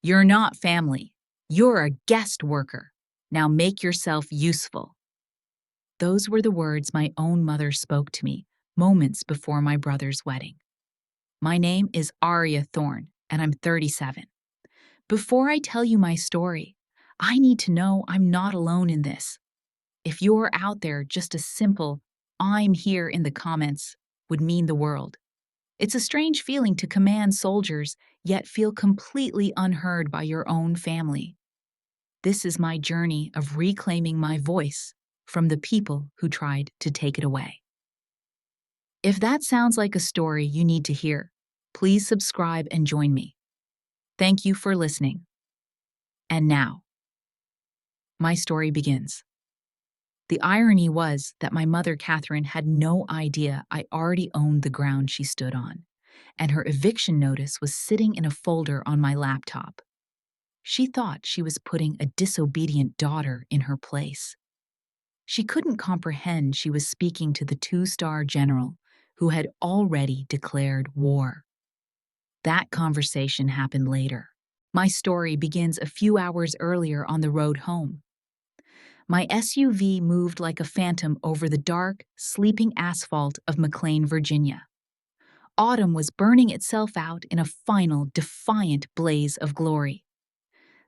You're not family. You're a guest worker. Now make yourself useful. Those were the words my own mother spoke to me moments before my brother's wedding. My name is Arya Thorne, and I'm 37. Before I tell you my story, I need to know I'm not alone in this. If you're out there, just a simple "I'm here" in the comments would mean the world. It's a strange feeling to command soldiers, yet feel completely unheard by your own family. This is my journey of reclaiming my voice from the people who tried to take it away. If that sounds like a story you need to hear, please subscribe and join me. Thank you for listening. And now, my story begins. The irony was that my mother, Catherine, had no idea I already owned the ground she stood on, and her eviction notice was sitting in a folder on my laptop. She thought she was putting a disobedient daughter in her place. She couldn't comprehend she was speaking to the two-star general who had already declared war. That conversation happened later. My story begins a few hours earlier on the road home. My SUV moved like a phantom over the dark, sleeping asphalt of McLean, Virginia. Autumn was burning itself out in a final, defiant blaze of glory.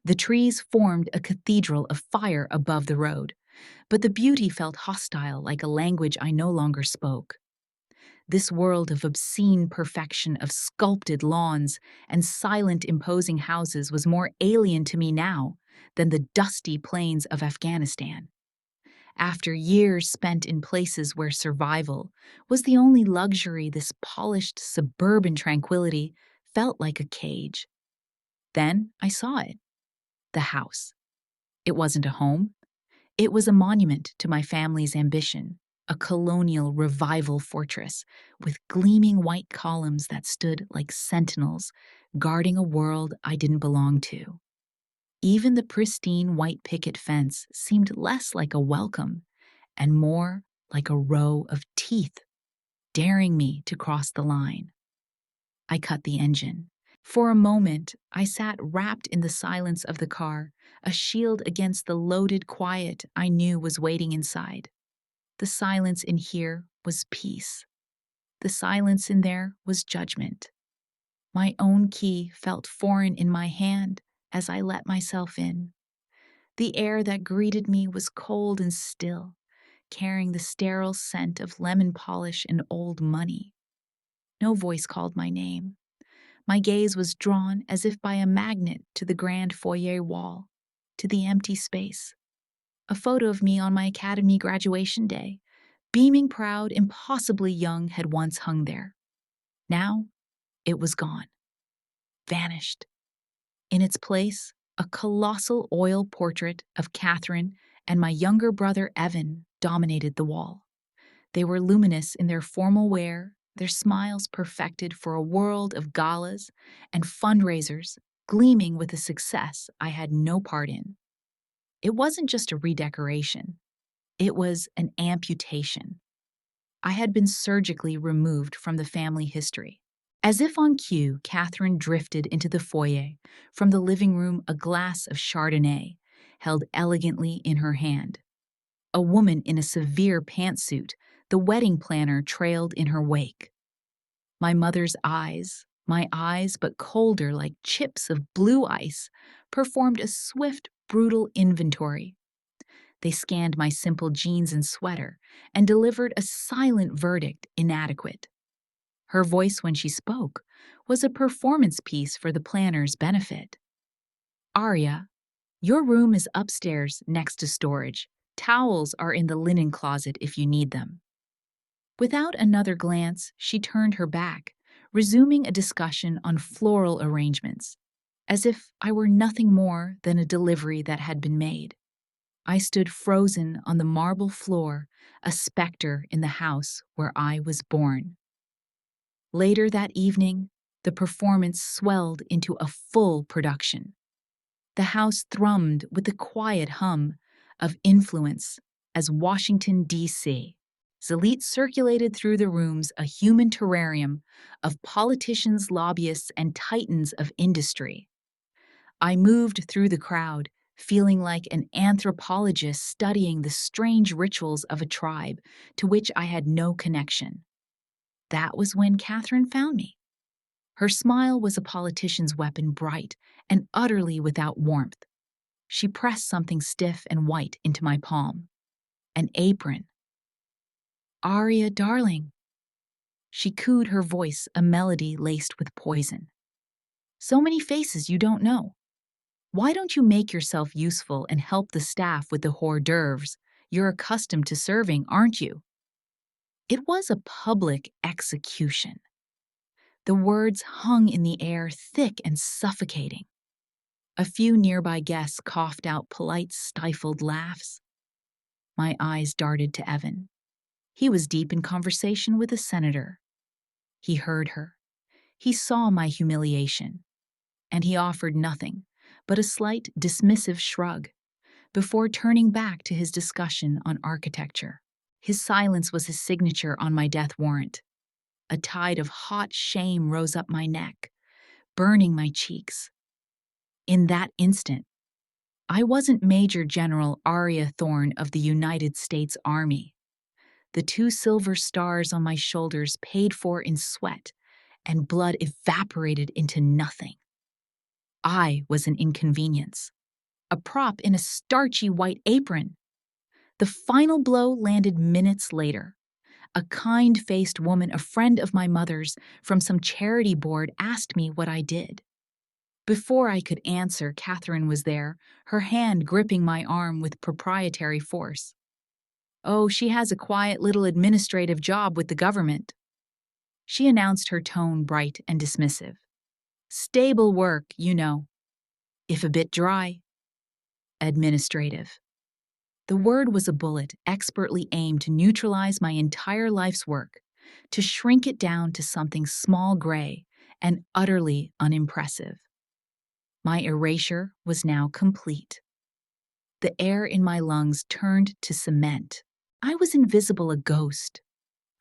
The trees formed a cathedral of fire above the road, but the beauty felt hostile, like a language I no longer spoke. This world of obscene perfection, of sculpted lawns and silent, imposing houses was more alien to me now than the dusty plains of Afghanistan. After years spent in places where survival was the only luxury, this polished suburban tranquility felt like a cage. Then I saw it. The house. It wasn't a home. It was a monument to my family's ambition, a colonial revival fortress with gleaming white columns that stood like sentinels guarding a world I didn't belong to. Even the pristine white picket fence seemed less like a welcome and more like a row of teeth daring me to cross the line. I cut the engine. For a moment, I sat wrapped in the silence of the car, a shield against the loaded quiet I knew was waiting inside. The silence in here was peace. The silence in there was judgment. My own key felt foreign in my hand as I let myself in. The air that greeted me was cold and still, carrying the sterile scent of lemon polish and old money. No voice called my name. My gaze was drawn as if by a magnet to the grand foyer wall, to the empty space. A photo of me on my academy graduation day, beaming proud, impossibly young, had once hung there. Now, it was gone. Vanished. In its place, a colossal oil portrait of Catherine and my younger brother Evan dominated the wall. They were luminous in their formal wear, their smiles perfected for a world of galas and fundraisers, gleaming with a success I had no part in. It wasn't just a redecoration. It was an amputation. I had been surgically removed from the family history. As if on cue, Catherine drifted into the foyer, from the living room a glass of Chardonnay, held elegantly in her hand. A woman in a severe pantsuit, the wedding planner, trailed in her wake. My mother's eyes, my eyes but colder like chips of blue ice, performed a swift, brutal inventory. They scanned my simple jeans and sweater and delivered a silent verdict: inadequate. Her voice, when she spoke, was a performance piece for the planner's benefit. "Arya, your room is upstairs next to storage. Towels are in the linen closet if you need them." Without another glance, she turned her back, resuming a discussion on floral arrangements, as if I were nothing more than a delivery that had been made. I stood frozen on the marble floor, a specter in the house where I was born. Later that evening, the performance swelled into a full production. The house thrummed with the quiet hum of influence as Washington, D.C. Zalit circulated through the rooms, a human terrarium of politicians, lobbyists, and titans of industry. I moved through the crowd, feeling like an anthropologist studying the strange rituals of a tribe to which I had no connection. That was when Catherine found me. Her smile was a politician's weapon, bright and utterly without warmth. She pressed something stiff and white into my palm. An apron. "Aria, darling." She cooed, her voice a melody laced with poison. "So many faces you don't know. Why don't you make yourself useful and help the staff with the hors d'oeuvres? You're accustomed to serving, aren't you?" It was a public execution. The words hung in the air, thick and suffocating. A few nearby guests coughed out polite, stifled laughs. My eyes darted to Evan. He was deep in conversation with a senator. He heard her. He saw my humiliation. And he offered nothing but a slight, dismissive shrug before turning back to his discussion on architecture. His silence was his signature on my death warrant. A tide of hot shame rose up my neck, burning my cheeks. In that instant, I wasn't Major General Aria Thorne of the United States Army. The 2 silver stars on my shoulders, paid for in sweat and blood, evaporated into nothing. I was an inconvenience, a prop in a starchy white apron. The final blow landed minutes later. A kind-faced woman, a friend of my mother's from some charity board, asked me what I did. Before I could answer, Catherine was there, her hand gripping my arm with proprietary force. "Oh, she has a quiet little administrative job with the government," she announced, her tone bright and dismissive. "Stable work, you know. If a bit dry. Administrative." The word was a bullet expertly aimed to neutralize my entire life's work, to shrink it down to something small, gray, and utterly unimpressive. My erasure was now complete. The air in my lungs turned to cement. I was invisible, a ghost,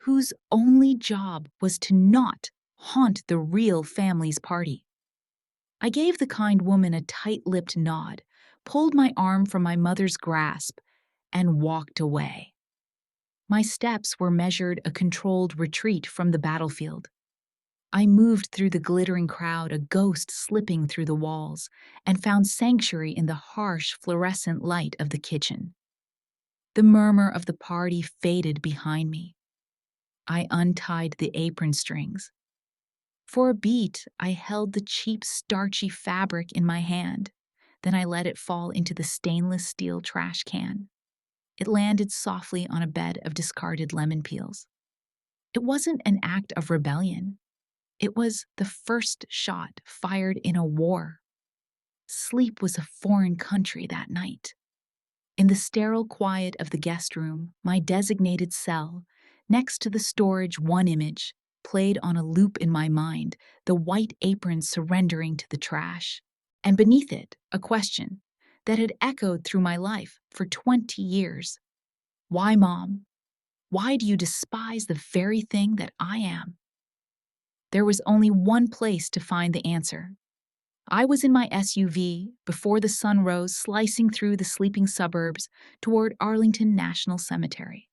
whose only job was to not haunt the real family's party. I gave the kind woman a tight-lipped nod, pulled my arm from my mother's grasp, and walked away. My steps were measured, a controlled retreat from the battlefield. I moved through the glittering crowd, a ghost slipping through the walls, and found sanctuary in the harsh, fluorescent light of the kitchen. The murmur of the party faded behind me. I untied the apron strings. For a beat, I held the cheap, starchy fabric in my hand. Then I let it fall into the stainless steel trash can. It landed softly on a bed of discarded lemon peels. It wasn't an act of rebellion. It was the first shot fired in a war. Sleep was a foreign country that night. In the sterile quiet of the guest room, my designated cell, next to the storage, one image played on a loop in my mind, the white apron surrendering to the trash. And beneath it, a question that had echoed through my life for 20 years. Why, Mom? Why do you despise the very thing that I am? There was only one place to find the answer. I was in my SUV before the sun rose, slicing through the sleeping suburbs toward Arlington National Cemetery.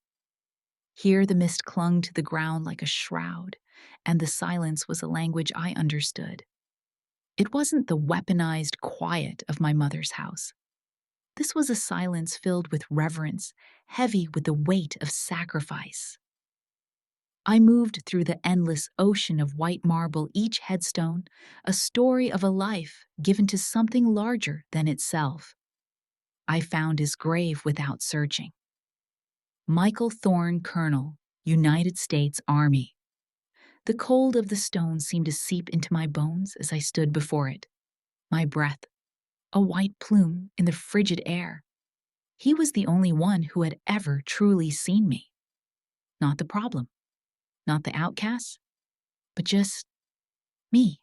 Here the mist clung to the ground like a shroud, and the silence was a language I understood. It wasn't the weaponized quiet of my mother's house. This was a silence filled with reverence, heavy with the weight of sacrifice. I moved through the endless ocean of white marble, each headstone a story of a life given to something larger than itself. I found his grave without searching. Michael Thorne, Colonel, United States Army. The cold of the stone seemed to seep into my bones as I stood before it. My breath, a white plume in the frigid air. He was the only one who had ever truly seen me. Not the problem, not the outcast, but just me.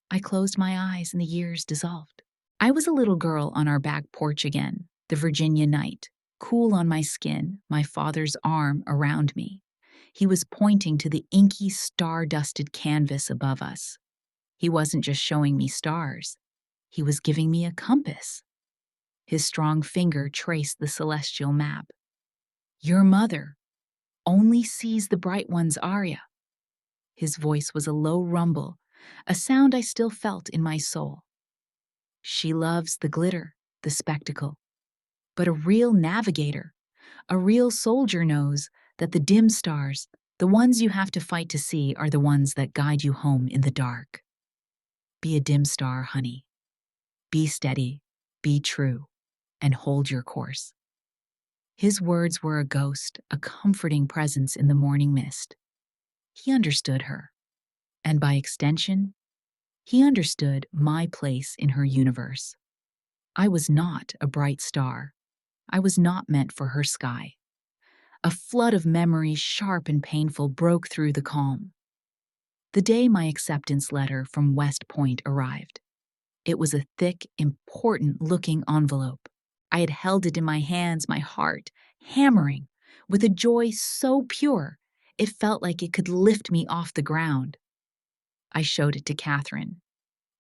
I closed my eyes and the years dissolved. I was a little girl on our back porch again, the Virginia night, cool on my skin, my father's arm around me. He was pointing to the inky, star-dusted canvas above us. He wasn't just showing me stars. He was giving me a compass. His strong finger traced the celestial map. Your mother only sees the bright ones, Arya. His voice was a low rumble, a sound I still felt in my soul. She loves the glitter, the spectacle. But a real navigator, a real soldier knows that the dim stars, the ones you have to fight to see, are the ones that guide you home in the dark. Be a dim star, honey. Be steady, be true, and hold your course. His words were a ghost, a comforting presence in the morning mist. He understood her, and by extension, he understood my place in her universe. I was not a bright star. I was not meant for her sky. A flood of memories, sharp and painful, broke through the calm. The day my acceptance letter from West Point arrived. It was a thick, important-looking envelope. I had held it in my hands, my heart hammering, with a joy so pure it felt like it could lift me off the ground. I showed it to Catherine.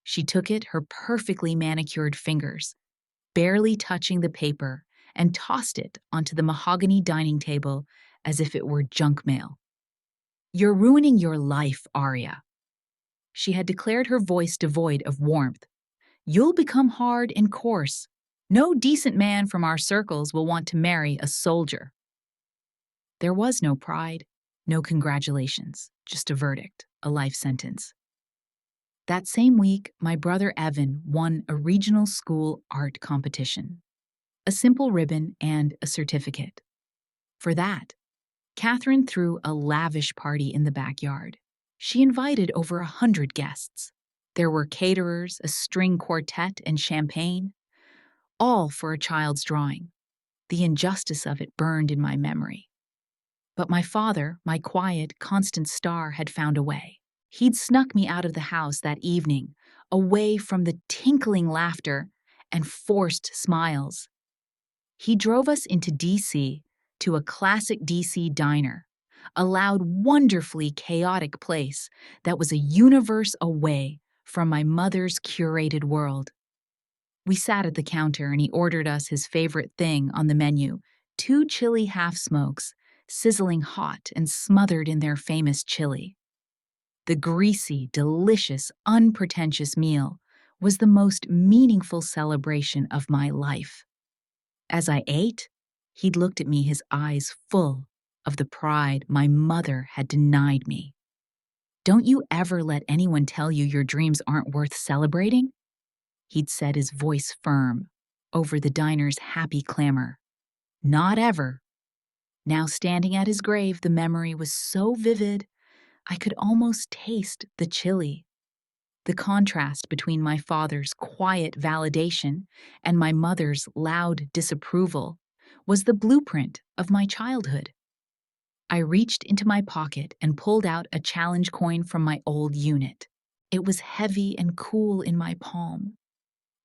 She took it, her perfectly manicured fingers, barely touching the paper, and tossed it onto the mahogany dining table as if it were junk mail. You're ruining your life, Arya. She had declared, her voice devoid of warmth. You'll become hard and coarse. No decent man from our circles will want to marry a soldier. There was no pride, no congratulations, just a verdict, a life sentence. That same week, my brother Evan won a regional school art competition. A simple ribbon and a certificate. For that, Catherine threw a lavish party in the backyard. She invited over 100 guests. There were caterers, a string quartet, and champagne, all for a child's drawing. The injustice of it burned in my memory. But my father, my quiet, constant star, had found a way. He'd snuck me out of the house that evening, away from the tinkling laughter and forced smiles. He drove us into D.C., to a classic D.C. diner, a loud, wonderfully chaotic place that was a universe away from my mother's curated world. We sat at the counter and he ordered us his favorite thing on the menu, 2 chili half-smokes, sizzling hot and smothered in their famous chili. The greasy, delicious, unpretentious meal was the most meaningful celebration of my life. As I ate, he'd looked at me, his eyes full of the pride my mother had denied me. Don't you ever let anyone tell you your dreams aren't worth celebrating? He'd said, his voice firm, over the diner's happy clamor. Not ever. Now, standing at his grave, the memory was so vivid, I could almost taste the chili. The contrast between my father's quiet validation and my mother's loud disapproval was the blueprint of my childhood. I reached into my pocket and pulled out a challenge coin from my old unit. It was heavy and cool in my palm.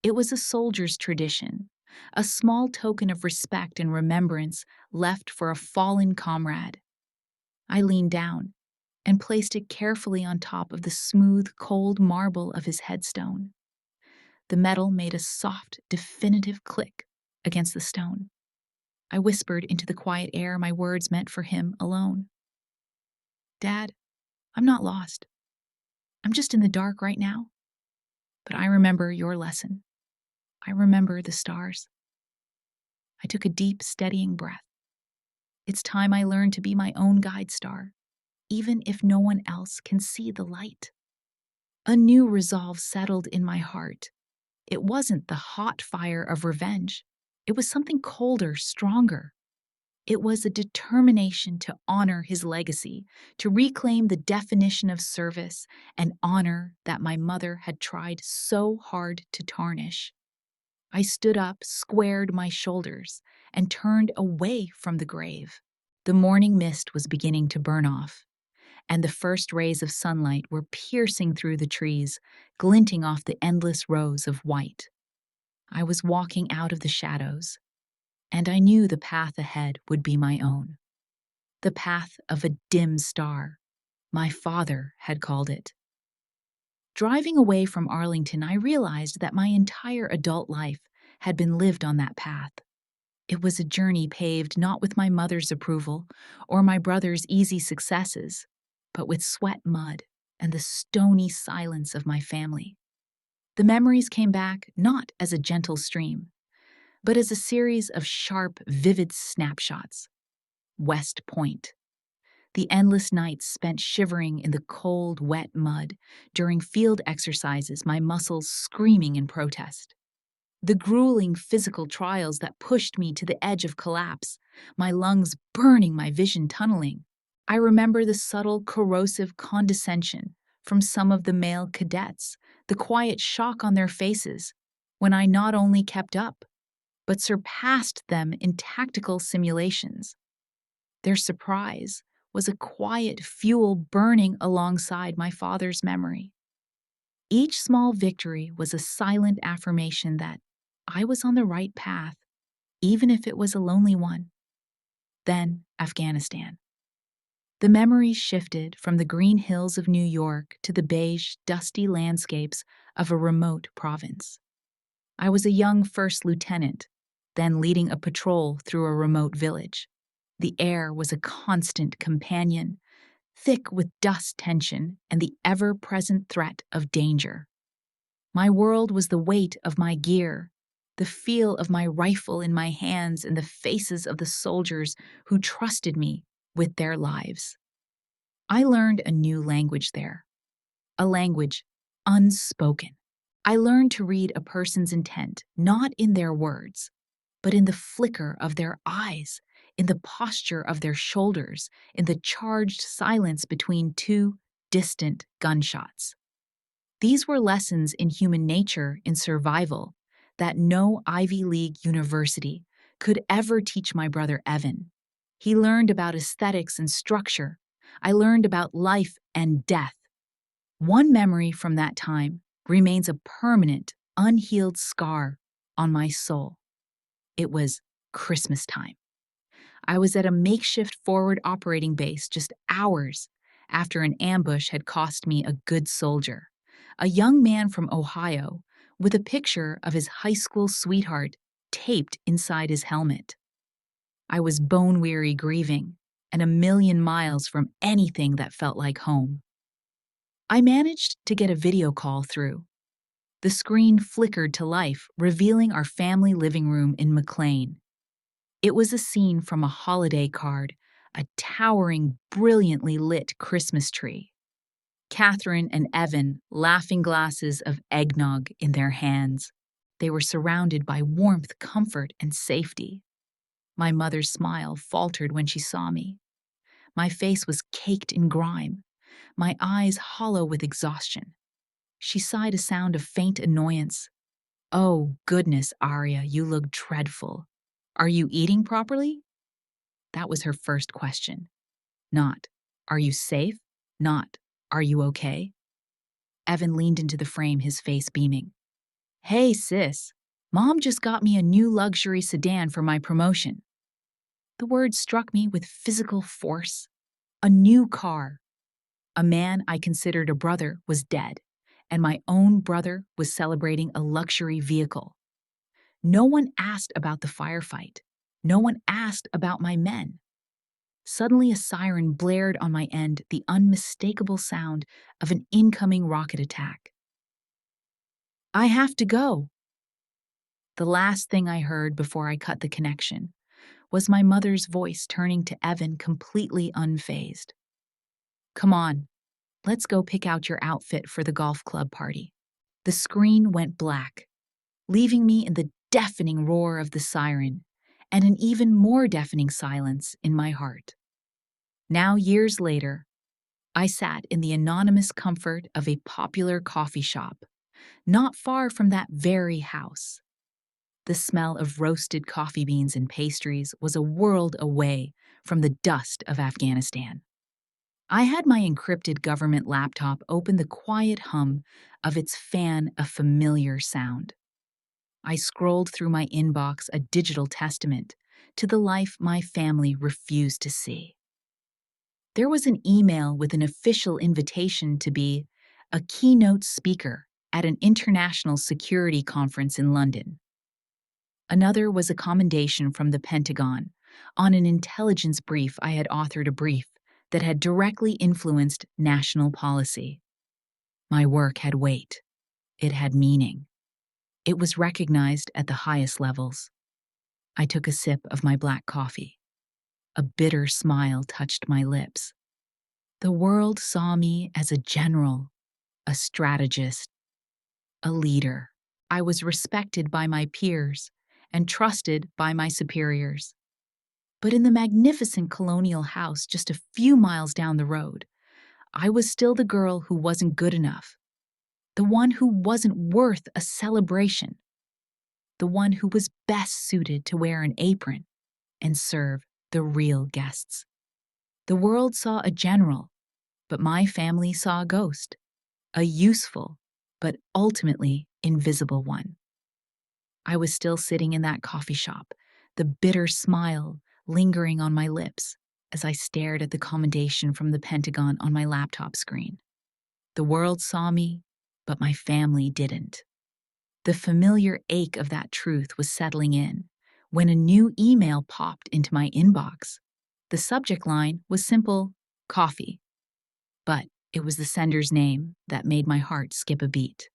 It was a soldier's tradition, a small token of respect and remembrance left for a fallen comrade. I leaned down and placed it carefully on top of the smooth, cold marble of his headstone. The metal made a soft, definitive click against the stone. I whispered into the quiet air my words meant for him alone. Dad, I'm not lost. I'm just in the dark right now. But I remember your lesson. I remember the stars. I took a deep, steadying breath. It's time I learned to be my own guide star, even if no one else can see the light. A new resolve settled in my heart. It wasn't the hot fire of revenge. It was something colder, stronger. It was a determination to honor his legacy, to reclaim the definition of service and honor that my mother had tried so hard to tarnish. I stood up, squared my shoulders, and turned away from the grave. The morning mist was beginning to burn off, and the first rays of sunlight were piercing through the trees, glinting off the endless rows of white. I was walking out of the shadows, and I knew the path ahead would be my own. The path of a dim star, my father had called it. Driving away from Arlington, I realized that my entire adult life had been lived on that path. It was a journey paved not with my mother's approval or my brother's easy successes, but with sweat, mud, and the stony silence of my family. The memories came back not as a gentle stream, but as a series of sharp, vivid snapshots. West Point. The endless nights spent shivering in the cold, wet mud during field exercises, my muscles screaming in protest. The grueling physical trials that pushed me to the edge of collapse, my lungs burning, my vision tunneling. I remember the subtle, corrosive condescension from some of the male cadets, the quiet shock on their faces when I not only kept up, but surpassed them in tactical simulations. Their surprise was a quiet fuel burning alongside my father's memory. Each small victory was a silent affirmation that I was on the right path, even if it was a lonely one. Then, Afghanistan. The memories shifted from the green hills of New York to the beige, dusty landscapes of a remote province. I was a young first lieutenant, then leading a patrol through a remote village. The air was a constant companion, thick with dust tension and the ever-present threat of danger. My world was the weight of my gear, the feel of my rifle in my hands, and the faces of the soldiers who trusted me with their lives. I learned a new language there, a language unspoken. I learned to read a person's intent not in their words, but in the flicker of their eyes, in the posture of their shoulders, in the charged silence between two distant gunshots. These were lessons in human nature, in survival, that no Ivy League university could ever teach my brother Evan. He learned about aesthetics and structure. I learned about life and death. One memory from that time remains a permanent, unhealed scar on my soul. It was Christmas time. I was at a makeshift forward operating base just hours after an ambush had cost me a good soldier, a young man from Ohio with a picture of his high school sweetheart taped inside his helmet. I was bone-weary grieving and a million miles from anything that felt like home. I managed to get a video call through. The screen flickered to life, revealing our family living room in McLean. It was a scene from a holiday card, a towering, brilliantly lit Christmas tree. Catherine and Evan, laughing glasses of eggnog in their hands. They were surrounded by warmth, comfort, and safety. My mother's smile faltered when she saw me. My face was caked in grime, my eyes hollow with exhaustion. She sighed a sound of faint annoyance. "Oh, goodness, Arya, you look dreadful. Are you eating properly?" That was her first question. Not, "Are you safe?" Not, "Are you okay?" Evan leaned into the frame, his face beaming. "Hey, sis, Mom just got me a new luxury sedan for my promotion." The word struck me with physical force. A new car. A man I considered a brother was dead, and my own brother was celebrating a luxury vehicle. No one asked about the firefight. No one asked about my men. Suddenly, a siren blared on my end, the unmistakable sound of an incoming rocket attack. "I have to go." The last thing I heard before I cut the connection was my mother's voice turning to Evan, completely unfazed. "Come on, let's go pick out your outfit for the golf club party." The screen went black, leaving me in the deafening roar of the siren and an even more deafening silence in my heart. Now, years later, I sat in the anonymous comfort of a popular coffee shop, not far from that very house. The smell of roasted coffee beans and pastries was a world away from the dust of Afghanistan. I had my encrypted government laptop open, the quiet hum of its fan a familiar sound. I scrolled through my inbox, a digital testament to the life my family refused to see. There was an email with an official invitation to be a keynote speaker at an international security conference in London. Another was a commendation from the Pentagon on an intelligence brief I had authored, a brief that had directly influenced national policy. My work had weight. It had meaning. It was recognized at the highest levels. I took a sip of my black coffee. A bitter smile touched my lips. The world saw me as a general, a strategist, a leader. I was respected by my peers and trusted by my superiors. But in the magnificent colonial house just a few miles down the road, I was still the girl who wasn't good enough, the one who wasn't worth a celebration, the one who was best suited to wear an apron and serve the real guests. The world saw a general, but my family saw a ghost, a useful, but ultimately invisible one. I was still sitting in that coffee shop, the bitter smile lingering on my lips as I stared at the commendation from the Pentagon on my laptop screen. The world saw me, but my family didn't. The familiar ache of that truth was settling in when a new email popped into my inbox. The subject line was simple, coffee. But it was the sender's name that made my heart skip a beat.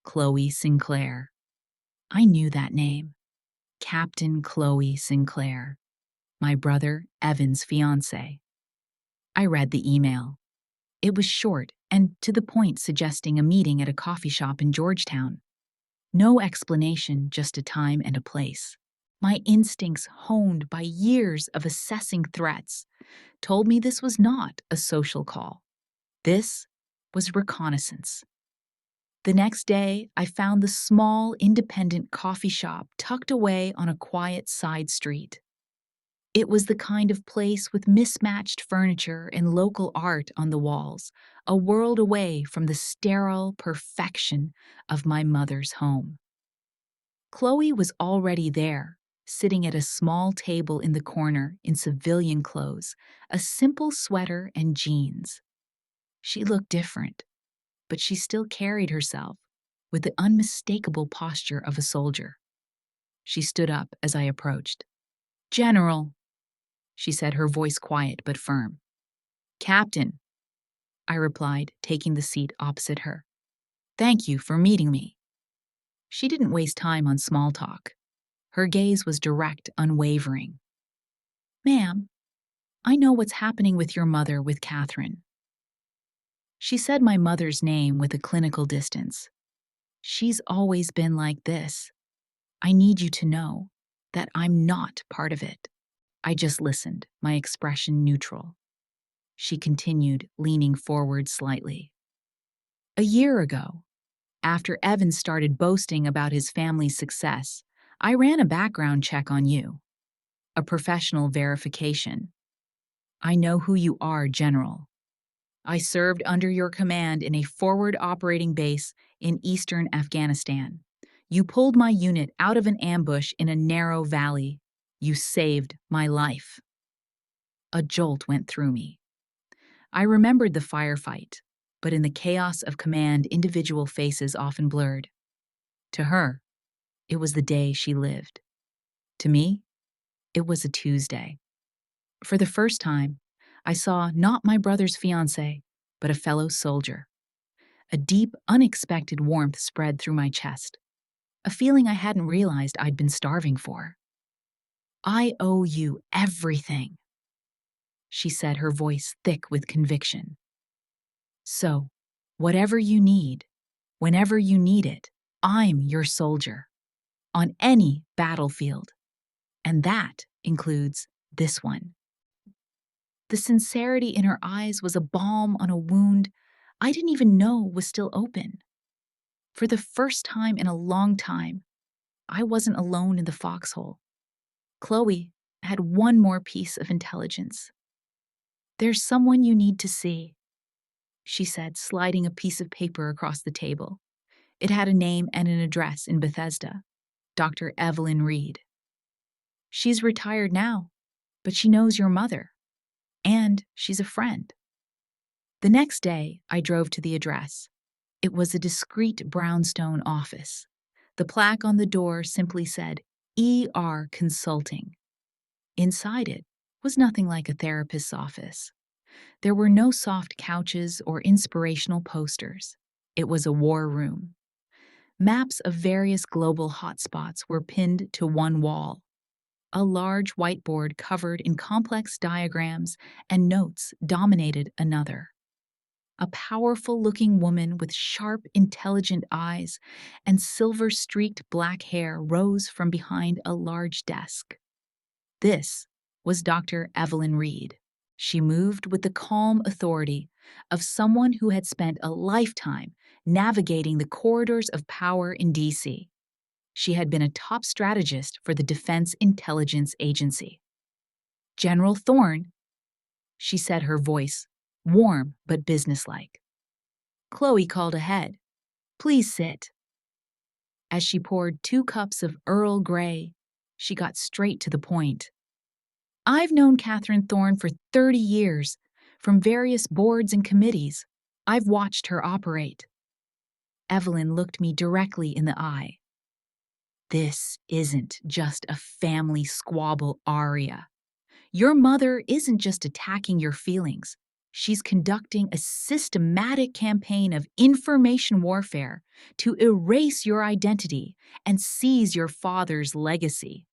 Chloe Sinclair. I knew that name. Captain Chloe Sinclair, my brother Evan's fiancée. I read the email. It was short and to the point, suggesting a meeting at a coffee shop in Georgetown. No explanation, just a time and a place. My instincts, honed by years of assessing threats, told me this was not a social call. This was reconnaissance. The next day, I found the small, independent coffee shop tucked away on a quiet side street. It was the kind of place with mismatched furniture and local art on the walls, a world away from the sterile perfection of my mother's home. Chloe was already there, sitting at a small table in the corner in civilian clothes, a simple sweater and jeans. She looked different, but she still carried herself with the unmistakable posture of a soldier. She stood up as I approached. "General," she said, her voice quiet but firm. "Captain," I replied, taking the seat opposite her. "Thank you for meeting me." She didn't waste time on small talk. Her gaze was direct, unwavering. "Ma'am, I know what's happening with your mother with Catherine." She said my mother's name with a clinical distance. "She's always been like this. I need you to know that I'm not part of it." I just listened, my expression neutral. She continued, leaning forward slightly. "A year ago, after Evan started boasting about his family's success, I ran a background check on you, a professional verification. I know who you are, General. I served under your command in a forward operating base in eastern Afghanistan. You pulled my unit out of an ambush in a narrow valley. You saved my life." A jolt went through me. I remembered the firefight, but in the chaos of command, individual faces often blurred. To her, it was the day she lived. To me, it was a Tuesday. For the first time, I saw not my brother's fiancé, but a fellow soldier. A deep, unexpected warmth spread through my chest, a feeling I hadn't realized I'd been starving for. "I owe you everything," she said, her voice thick with conviction. "So, whatever you need, whenever you need it, I'm your soldier. On any battlefield. And that includes this one." The sincerity in her eyes was a balm on a wound I didn't even know was still open. For the first time in a long time, I wasn't alone in the foxhole. Chloe had one more piece of intelligence. "There's someone you need to see," she said, sliding a piece of paper across the table. It had a name and an address in Bethesda, Dr. Evelyn Reed. "She's retired now, but she knows your mother. And she's a friend." The next day, I drove to the address. It was a discreet brownstone office. The plaque on the door simply said, ER Consulting. Inside it was nothing like a therapist's office. There were no soft couches or inspirational posters. It was a war room. Maps of various global hotspots were pinned to one wall. A large whiteboard covered in complex diagrams and notes dominated another. A powerful-looking woman with sharp, intelligent eyes and silver-streaked black hair rose from behind a large desk. This was Dr. Evelyn Reed. She moved with the calm authority of someone who had spent a lifetime navigating the corridors of power in D.C. She had been a top strategist for the Defense Intelligence Agency. General Thorne, she said, her voice warm but businesslike. Chloe called ahead. Please sit. As she poured 2 cups of Earl Grey, she got straight to the point. I've known Catherine Thorne for 30 years, from various boards and committees. I've watched her operate. Evelyn looked me directly in the eye. This isn't just a family squabble, Aria. Your mother isn't just attacking your feelings. She's conducting a systematic campaign of information warfare to erase your identity and seize your father's legacy.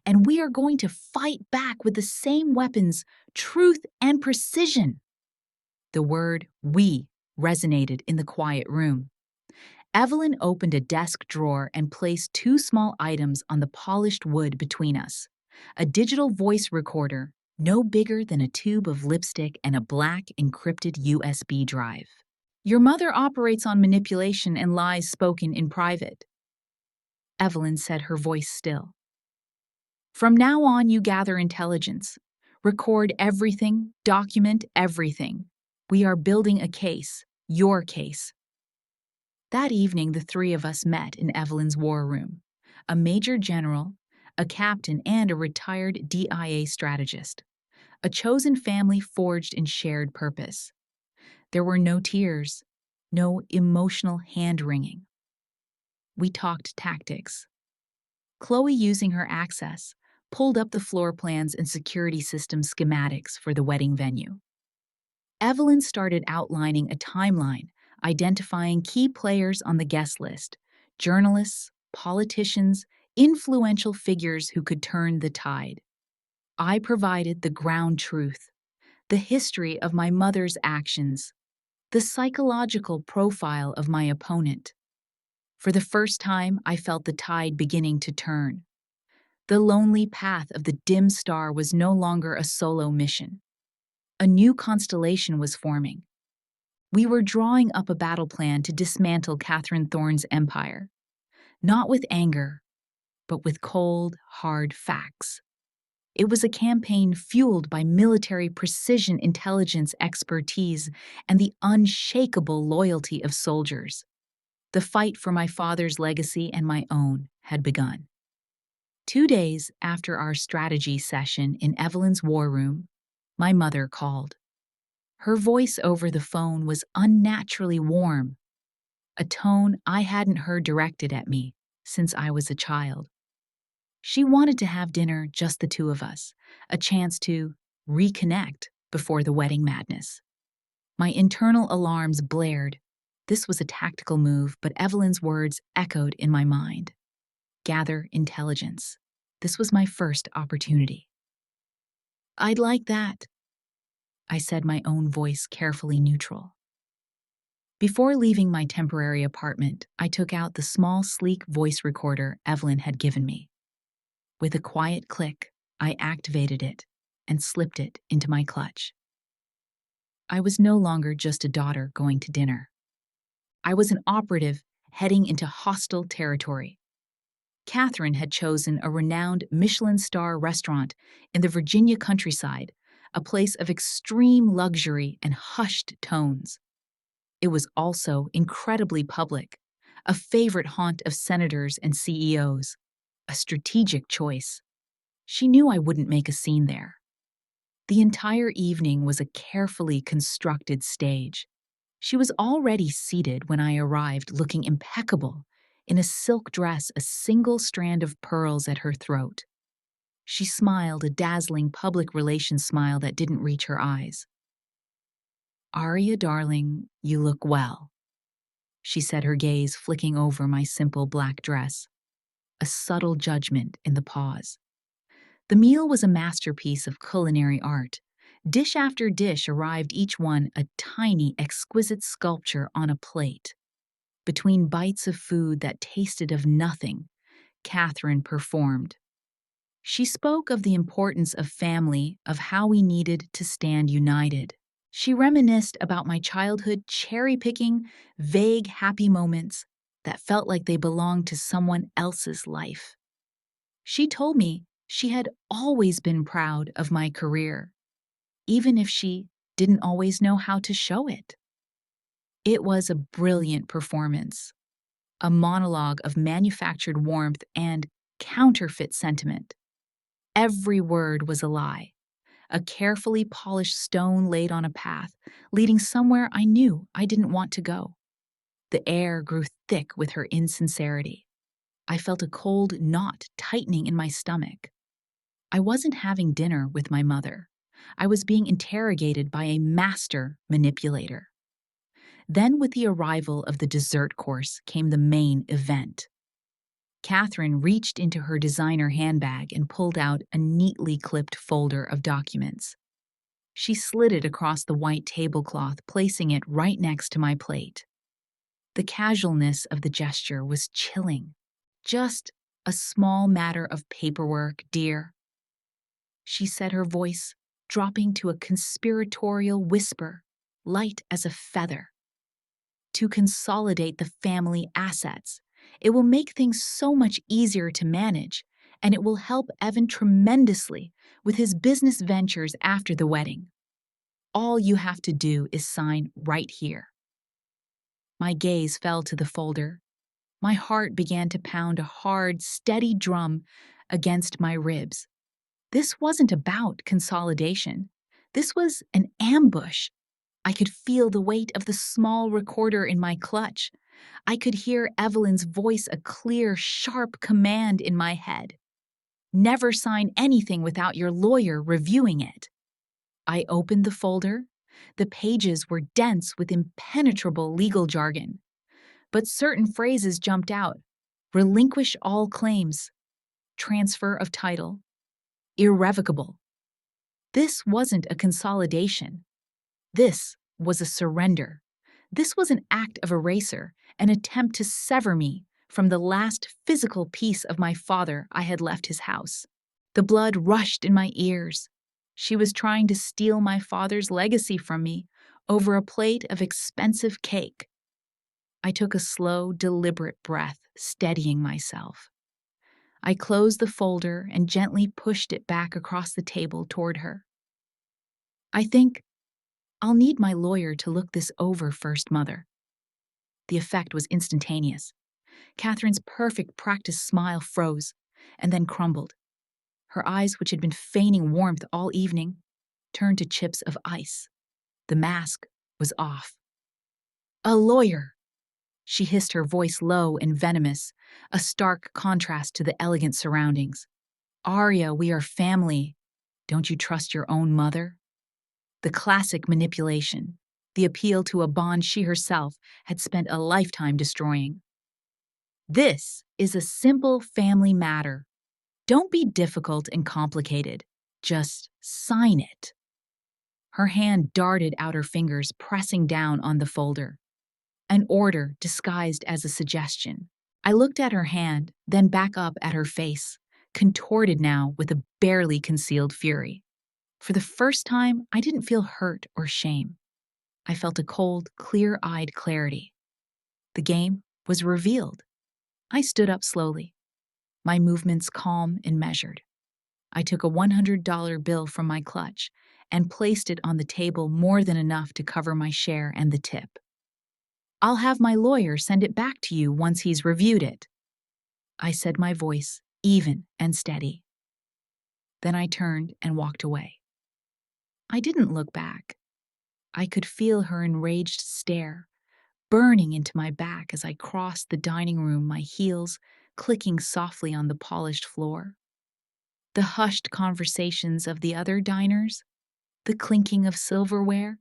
And we are going to fight back with the same weapons, truth and precision. The word "we" resonated in the quiet room. Evelyn opened a desk drawer and placed 2 small items on the polished wood between us. A digital voice recorder, no bigger than a tube of lipstick, and a black encrypted USB drive. Your mother operates on manipulation and lies spoken in private. Evelyn said, her voice still. From now on, you gather intelligence. Record everything, document everything. We are building a case, your case. That evening, the 3 of us met in Evelyn's war room. A major general, a captain, and a retired DIA strategist. A chosen family forged in shared purpose. There were no tears, no emotional hand-wringing. We talked tactics. Chloe, using her access, pulled up the floor plans and security system schematics for the wedding venue. Evelyn started outlining a timeline, identifying key players on the guest list, journalists, politicians, influential figures who could turn the tide. I provided the ground truth, the history of my mother's actions, the psychological profile of my opponent. For the first time, I felt the tide beginning to turn. The lonely path of the dim star was no longer a solo mission. A new constellation was forming. We were drawing up a battle plan to dismantle Catherine Thorne's empire, not with anger, but with cold, hard facts. It was a campaign fueled by military precision intelligence expertise and the unshakable loyalty of soldiers. The fight for my father's legacy and my own had begun. 2 days after our strategy session in Evelyn's war room, my mother called. Her voice over the phone was unnaturally warm, a tone I hadn't heard directed at me since I was a child. She wanted to have dinner, just the 2 of us, a chance to reconnect before the wedding madness. My internal alarms blared. This was a tactical move, but Evelyn's words echoed in my mind. Gather intelligence. This was my first opportunity. I'd like that, I said, my own voice carefully neutral. Before leaving my temporary apartment, I took out the small, sleek voice recorder Evelyn had given me. With a quiet click, I activated it and slipped it into my clutch. I was no longer just a daughter going to dinner. I was an operative heading into hostile territory. Catherine had chosen a renowned Michelin star restaurant in the Virginia countryside, a place of extreme luxury and hushed tones. It was also incredibly public, a favorite haunt of senators and CEOs, a strategic choice. She knew I wouldn't make a scene there. The entire evening was a carefully constructed stage. She was already seated when I arrived, looking impeccable, in a silk dress, a single strand of pearls at her throat. She smiled, a dazzling public relations smile that didn't reach her eyes. "Arya, darling, you look well," she said, her gaze flicking over my simple black dress, a subtle judgment in the pause. The meal was a masterpiece of culinary art. Dish after dish arrived, each one a tiny, exquisite sculpture on a plate. Between bites of food that tasted of nothing, Catherine performed. She spoke of the importance of family, of how we needed to stand united. She reminisced about my childhood, cherry-picking vague, happy moments that felt like they belonged to someone else's life. She told me she had always been proud of my career, even if she didn't always know how to show it. It was a brilliant performance, a monologue of manufactured warmth and counterfeit sentiment. Every word was a lie, a carefully polished stone laid on a path, leading somewhere I knew I didn't want to go. The air grew thick with her insincerity. I felt a cold knot tightening in my stomach. I wasn't having dinner with my mother. I was being interrogated by a master manipulator. Then, with the arrival of the dessert course, came the main event. Catherine reached into her designer handbag and pulled out a neatly clipped folder of documents. She slid it across the white tablecloth, placing it right next to my plate. The casualness of the gesture was chilling. "Just a small matter of paperwork, dear," she said, her voice dropping to a conspiratorial whisper, light as a feather. "To consolidate the family assets. It will make things so much easier to manage, and it will help Evan tremendously with his business ventures after the wedding. All you have to do is sign right here." My gaze fell to the folder. My heart began to pound, a hard, steady drum against my ribs. This wasn't about consolidation. This was an ambush. I could feel the weight of the small recorder in my clutch. I could hear Evelyn's voice, a clear, sharp command in my head. "Never sign anything without your lawyer reviewing it." I opened the folder. The pages were dense with impenetrable legal jargon, but certain phrases jumped out. "Relinquish all claims," "transfer of title," "irrevocable." This wasn't a consolidation. This was a surrender. This was an act of erasure, an attempt to sever me from the last physical piece of my father I had left his house. The blood rushed in my ears. She was trying to steal my father's legacy from me over a plate of expensive cake. I took a slow, deliberate breath, steadying myself. I closed the folder and gently pushed it back across the table toward her. "I think I'll need my lawyer to look this over first, Mother." The effect was instantaneous. Catherine's perfect practiced smile froze and then crumbled. Her eyes, which had been feigning warmth all evening, turned to chips of ice. The mask was off. "A lawyer!" she hissed, her voice low and venomous, a stark contrast to the elegant surroundings. "Arya, we are family. Don't you trust your own mother?" The classic manipulation, the appeal to a bond she herself had spent a lifetime destroying. "This is a simple family matter. Don't be difficult and complicated. Just sign it." Her hand darted out, her fingers pressing down on the folder. An order disguised as a suggestion. I looked at her hand, then back up at her face, contorted now with a barely concealed fury. For the first time, I didn't feel hurt or shame. I felt a cold, clear-eyed clarity. The game was revealed. I stood up slowly, my movements calm and measured. I took a $100 bill from my clutch and placed it on the table, more than enough to cover my share and the tip. "I'll have my lawyer send it back to you once he's reviewed it," I said, my voice even and steady. Then I turned and walked away. I didn't look back. I could feel her enraged stare, burning into my back as I crossed the dining room, my heels clicking softly on the polished floor. The hushed conversations of the other diners, the clinking of silverware,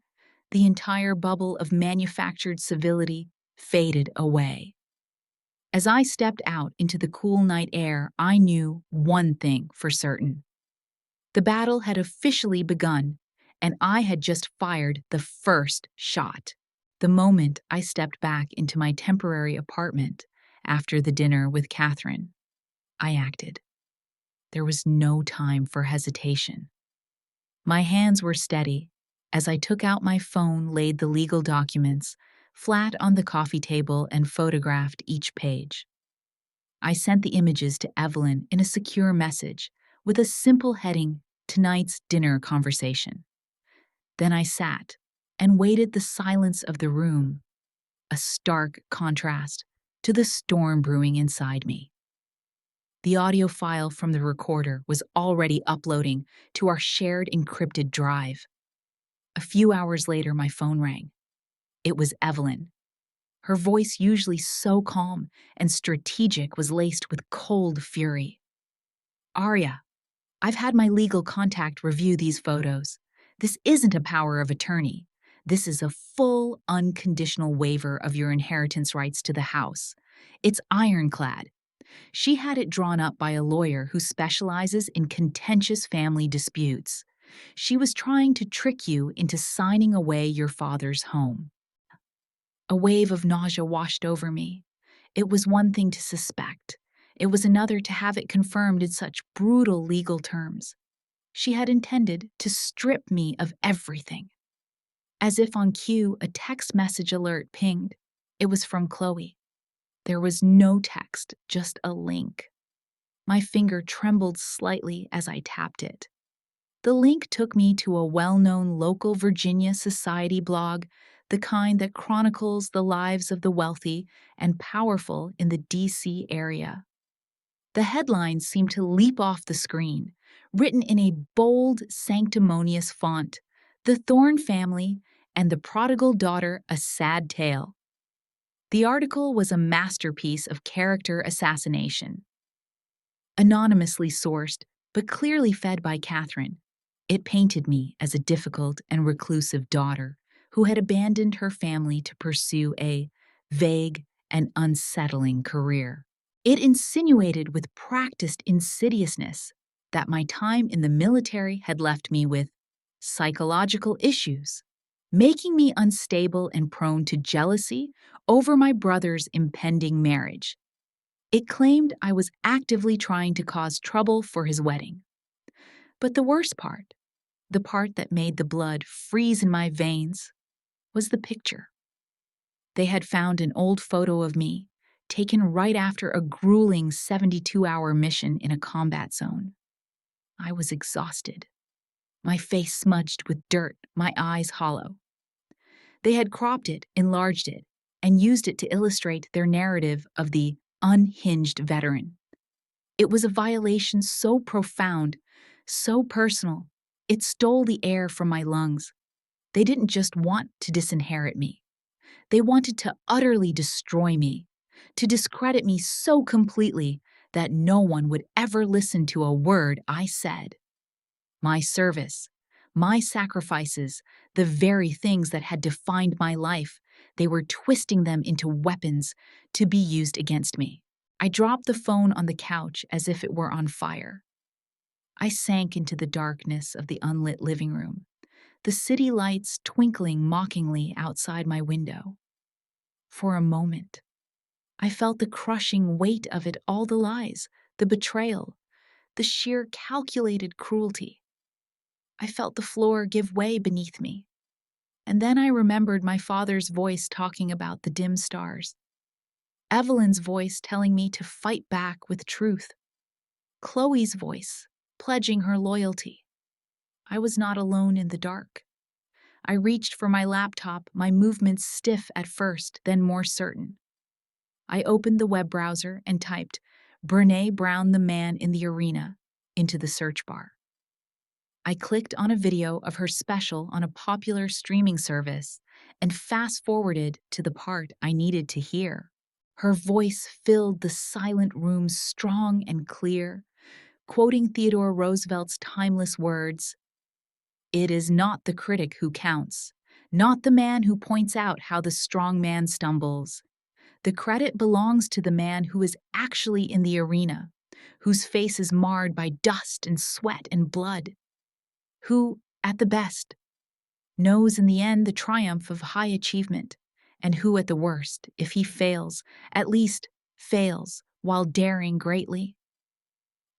the entire bubble of manufactured civility faded away. As I stepped out into the cool night air, I knew one thing for certain. The battle had officially begun, and I had just fired the first shot. The moment I stepped back into my temporary apartment after the dinner with Catherine, I acted. There was no time for hesitation. My hands were steady as I took out my phone, laid the legal documents flat on the coffee table, and photographed each page. I sent the images to Evelyn in a secure message with a simple heading, "Tonight's dinner conversation." Then I sat and waited the silence of the room, a stark contrast to the storm brewing inside me. The audio file from the recorder was already uploading to our shared encrypted drive. A few hours later, my phone rang. It was Evelyn. Her voice, usually so calm and strategic, was laced with cold fury. "Arya, I've had my legal contact review these photos. This isn't a power of attorney. This is a full, unconditional waiver of your inheritance rights to the house. It's ironclad. She had it drawn up by a lawyer who specializes in contentious family disputes. She was trying to trick you into signing away your father's home." A wave of nausea washed over me. It was one thing to suspect. It was another to have it confirmed in such brutal legal terms. She had intended to strip me of everything. As if on cue, a text message alert pinged. It was from Chloe. There was no text, just a link. My finger trembled slightly as I tapped it. The link took me to a well-known local Virginia society blog, the kind that chronicles the lives of the wealthy and powerful in the DC area. The headlines seemed to leap off the screen, written in a bold, sanctimonious font: "The Thorne Family and the Prodigal Daughter, a Sad Tale." The article was a masterpiece of character assassination. Anonymously sourced, but clearly fed by Catherine, it painted me as a difficult and reclusive daughter who had abandoned her family to pursue a vague and unsettling career. It insinuated with practiced insidiousness that my time in the military had left me with psychological issues, making me unstable and prone to jealousy over my brother's impending marriage. It claimed I was actively trying to cause trouble for his wedding. But the worst part, the part that made the blood freeze in my veins, was the picture. They had found an old photo of me, taken right after a grueling 72-hour mission in a combat zone. I was exhausted, my face smudged with dirt, my eyes hollow. They had cropped it, enlarged it, and used it to illustrate their narrative of the unhinged veteran. It was a violation so profound, so personal, it stole the air from my lungs. They didn't just want to disinherit me. They wanted to utterly destroy me, to discredit me so completely that no one would ever listen to a word I said. My service, my sacrifices, the very things that had defined my life, they were twisting them into weapons to be used against me. I dropped the phone on the couch as if it were on fire. I sank into the darkness of the unlit living room, the city lights twinkling mockingly outside my window. For a moment, I felt the crushing weight of it all: the lies, the betrayal, the sheer calculated cruelty. I felt the floor give way beneath me. And then I remembered my father's voice talking about the dim stars, Evelyn's voice telling me to fight back with truth, Chloe's voice pledging her loyalty. I was not alone in the dark. I reached for my laptop, my movements stiff at first, then more certain. I opened the web browser and typed "Brene Brown, the Man in the Arena" into the search bar. I clicked on a video of her special on a popular streaming service and fast-forwarded to the part I needed to hear. Her voice filled the silent room strong and clear, quoting Theodore Roosevelt's timeless words, "It is not the critic who counts, not the man who points out how the strong man stumbles. The credit belongs to the man who is actually in the arena, whose face is marred by dust and sweat and blood, who, at the best, knows in the end the triumph of high achievement, and who at the worst, if he fails, at least fails while daring greatly."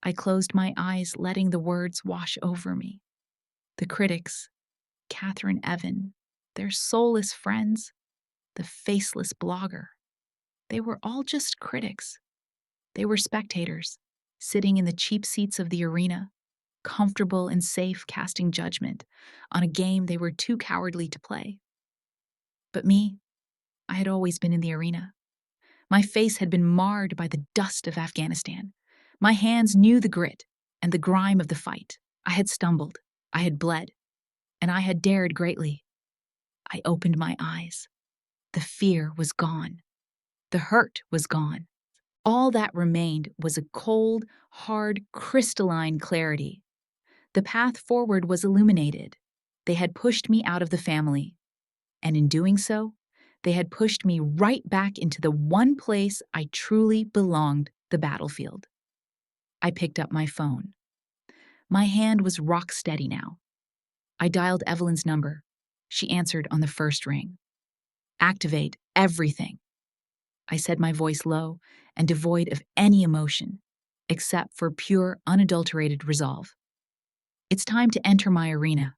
I closed my eyes, letting the words wash over me. The critics, Catherine Evan, their soulless friends, the faceless blogger, they were all just critics. They were spectators, sitting in the cheap seats of the arena, comfortable and safe casting judgment on a game they were too cowardly to play. But me, I had always been in the arena. My face had been marred by the dust of Afghanistan. My hands knew the grit and the grime of the fight. I had stumbled, I had bled, and I had dared greatly. I opened my eyes. The fear was gone. The hurt was gone. All that remained was a cold, hard, crystalline clarity. The path forward was illuminated. They had pushed me out of the family, and in doing so, they had pushed me right back into the one place I truly belonged, the battlefield. I picked up my phone. My hand was rock steady now. I dialed Evelyn's number. She answered on the first ring. "Activate everything," I said, my voice low and devoid of any emotion, except for pure, unadulterated resolve. "It's time to enter my arena."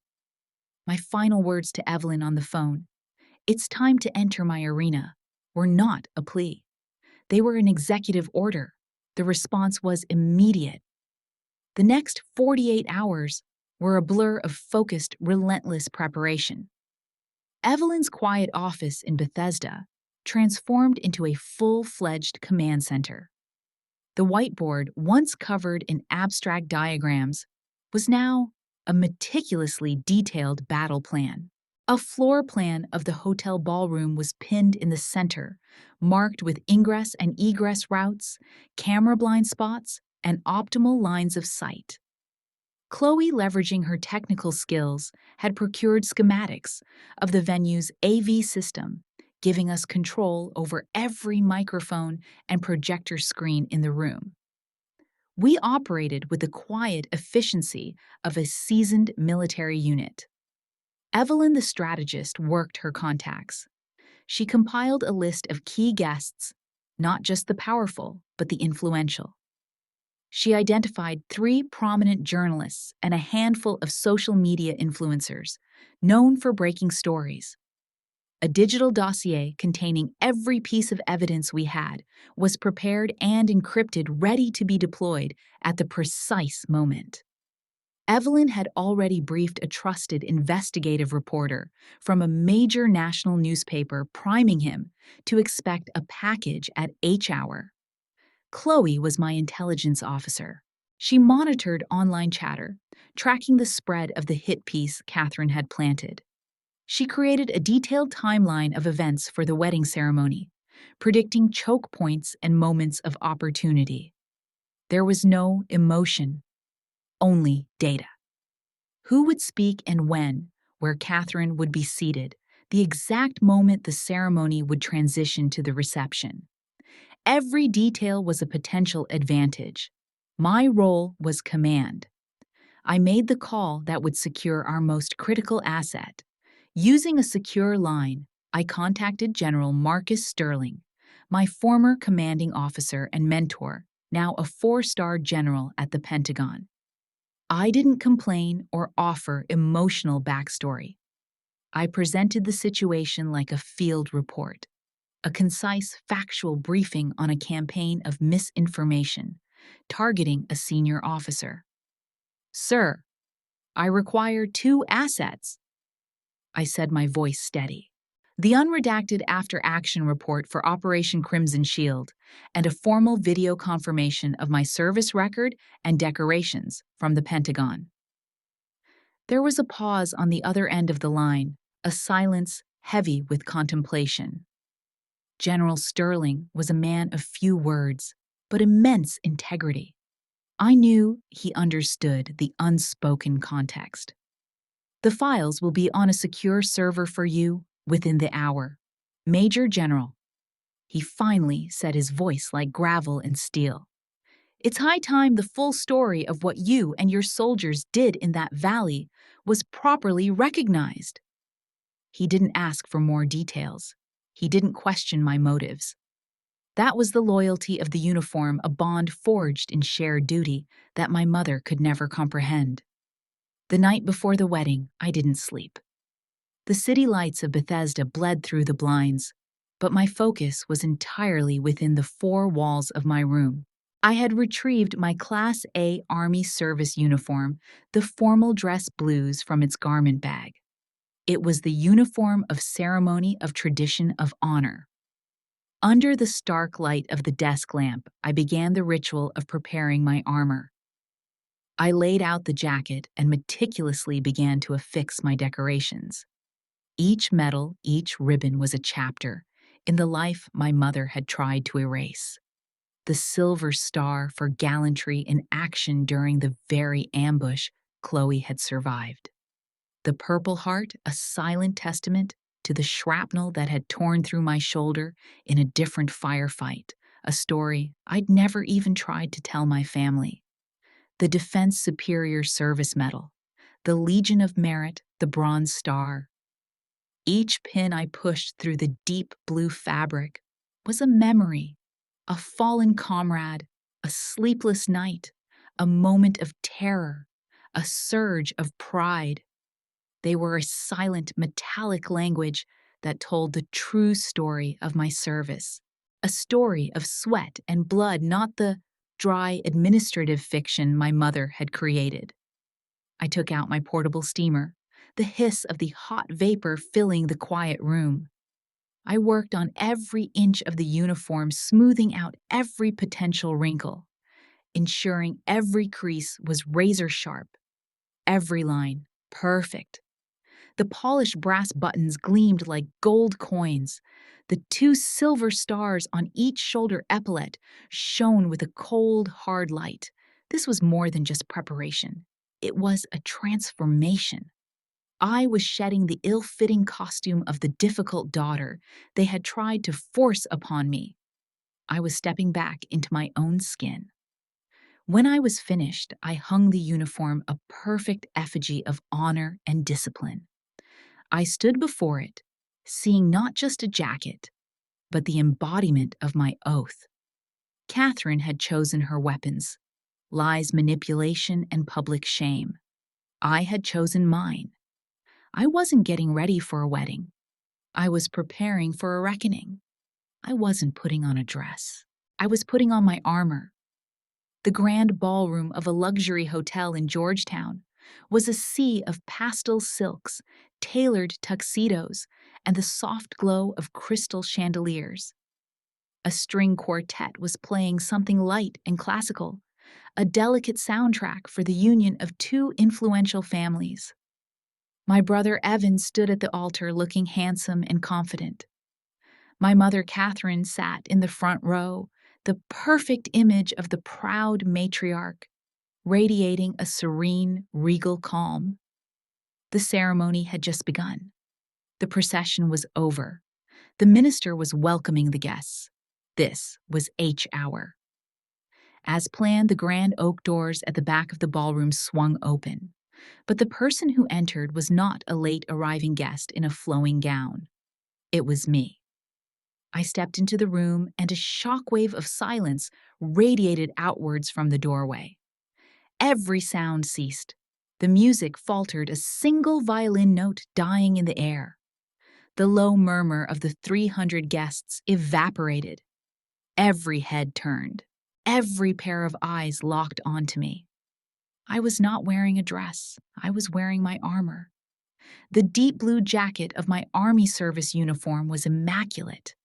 My final words to Evelyn on the phone, "It's time to enter my arena," were not a plea. They were an executive order. The response was immediate. The next 48 hours were a blur of focused, relentless preparation. Evelyn's quiet office in Bethesda transformed into a full-fledged command center. The whiteboard, once covered in abstract diagrams, was now a meticulously detailed battle plan. A floor plan of the hotel ballroom was pinned in the center, marked with ingress and egress routes, camera blind spots, and optimal lines of sight. Chloe, leveraging her technical skills, had procured schematics of the venue's AV system, giving us control over every microphone and projector screen in the room. We operated with the quiet efficiency of a seasoned military unit. Evelyn, the strategist, worked her contacts. She compiled a list of key guests, not just the powerful, but the influential. She identified 3 prominent journalists and a handful of social media influencers, known for breaking stories. A digital dossier containing every piece of evidence we had was prepared and encrypted, ready to be deployed at the precise moment. Evelyn had already briefed a trusted investigative reporter from a major national newspaper, priming him to expect a package at H hour. Chloe was my intelligence officer. She monitored online chatter, tracking the spread of the hit piece Catherine had planted. She created a detailed timeline of events for the wedding ceremony, predicting choke points and moments of opportunity. There was no emotion, only data. Who would speak and when, where Catherine would be seated, the exact moment the ceremony would transition to the reception. Every detail was a potential advantage. My role was command. I made the call that would secure our most critical asset. Using a secure line, I contacted General Marcus Sterling, my former commanding officer and mentor, now a 4-star general at the Pentagon. I didn't complain or offer emotional backstory. I presented the situation like a field report, a concise, factual briefing on a campaign of misinformation targeting a senior officer. "Sir, I require 2 assets," I said, my voice steady. "The unredacted after-action report for Operation Crimson Shield and a formal video confirmation of my service record and decorations from the Pentagon." There was a pause on the other end of the line, a silence heavy with contemplation. General Sterling was a man of few words, but immense integrity. I knew he understood the unspoken context. The files will be on a secure server for you within the hour. Major General. He finally said, his voice like gravel and steel. It's high time the full story of what you and your soldiers did in that valley was properly recognized. He didn't ask for more details. He didn't question my motives. That was the loyalty of the uniform, a bond forged in shared duty that my mother could never comprehend. The night before the wedding, I didn't sleep. The city lights of Bethesda bled through the blinds, but my focus was entirely within the four walls of my room. I had retrieved my Class A Army service uniform, the formal dress blues, from its garment bag. It was the uniform of ceremony, of tradition, of honor. Under the stark light of the desk lamp, I began the ritual of preparing my armor. I laid out the jacket and meticulously began to affix my decorations. Each medal, each ribbon was a chapter in the life my mother had tried to erase. The silver star for gallantry in action during the very ambush Chloe had survived. The Purple Heart, a silent testament to the shrapnel that had torn through my shoulder in a different firefight, a story I'd never even tried to tell my family. The Defense Superior Service Medal, the Legion of Merit, the Bronze Star. Each pin I pushed through the deep blue fabric was a memory, a fallen comrade, a sleepless night, a moment of terror, a surge of pride. They were a silent, metallic language that told the true story of my service, a story of sweat and blood, not the dry administrative fiction my mother had created. I took out my portable steamer, the hiss of the hot vapor filling the quiet room. I worked on every inch of the uniform, smoothing out every potential wrinkle, ensuring every crease was razor sharp, every line perfect. The polished brass buttons gleamed like gold coins. The two silver stars on each shoulder epaulette shone with a cold, hard light. This was more than just preparation. It was a transformation. I was shedding the ill-fitting costume of the difficult daughter they had tried to force upon me. I was stepping back into my own skin. When I was finished, I hung the uniform, a perfect effigy of honor and discipline. I stood before it, seeing not just a jacket, but the embodiment of my oath. Catherine had chosen her weapons: lies, manipulation, and public shame. I had chosen mine. I wasn't getting ready for a wedding. I was preparing for a reckoning. I wasn't putting on a dress. I was putting on my armor. The grand ballroom of a luxury hotel in Georgetown was a sea of pastel silks, tailored tuxedos, and the soft glow of crystal chandeliers. A string quartet was playing something light and classical, a delicate soundtrack for the union of two influential families. My brother Evan stood at the altar looking handsome and confident. My mother Catherine sat in the front row, the perfect image of the proud matriarch, radiating a serene, regal calm. The ceremony had just begun. The procession was over. The minister was welcoming the guests. This was H hour. As planned, the grand oak doors at the back of the ballroom swung open. But the person who entered was not a late arriving guest in a flowing gown. It was me. I stepped into the room, and a shockwave of silence radiated outwards from the doorway. Every sound ceased. The music faltered, a single violin note dying in the air. The low murmur of the 300 guests evaporated. Every head turned. Every pair of eyes locked onto me. I was not wearing a dress. I was wearing my armor. The deep blue jacket of my Army service uniform was immaculate.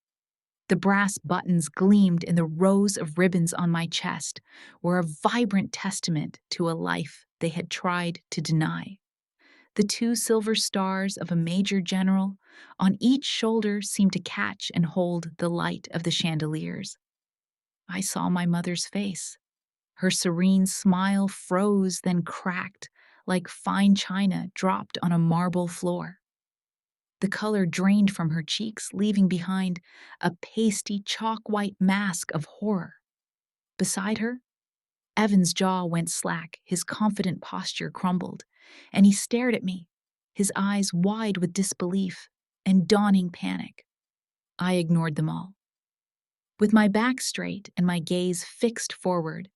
The brass buttons gleamed, and the rows of ribbons on my chest were a vibrant testament to a life they had tried to deny. The two silver stars of a major general on each shoulder seemed to catch and hold the light of the chandeliers. I saw my mother's face. Her serene smile froze, then cracked, like fine china dropped on a marble floor. The color drained from her cheeks, leaving behind a pasty, chalk-white mask of horror. Beside her, Evan's jaw went slack, his confident posture crumbled, and he stared at me, his eyes wide with disbelief and dawning panic. I ignored them all. With my back straight and my gaze fixed forward,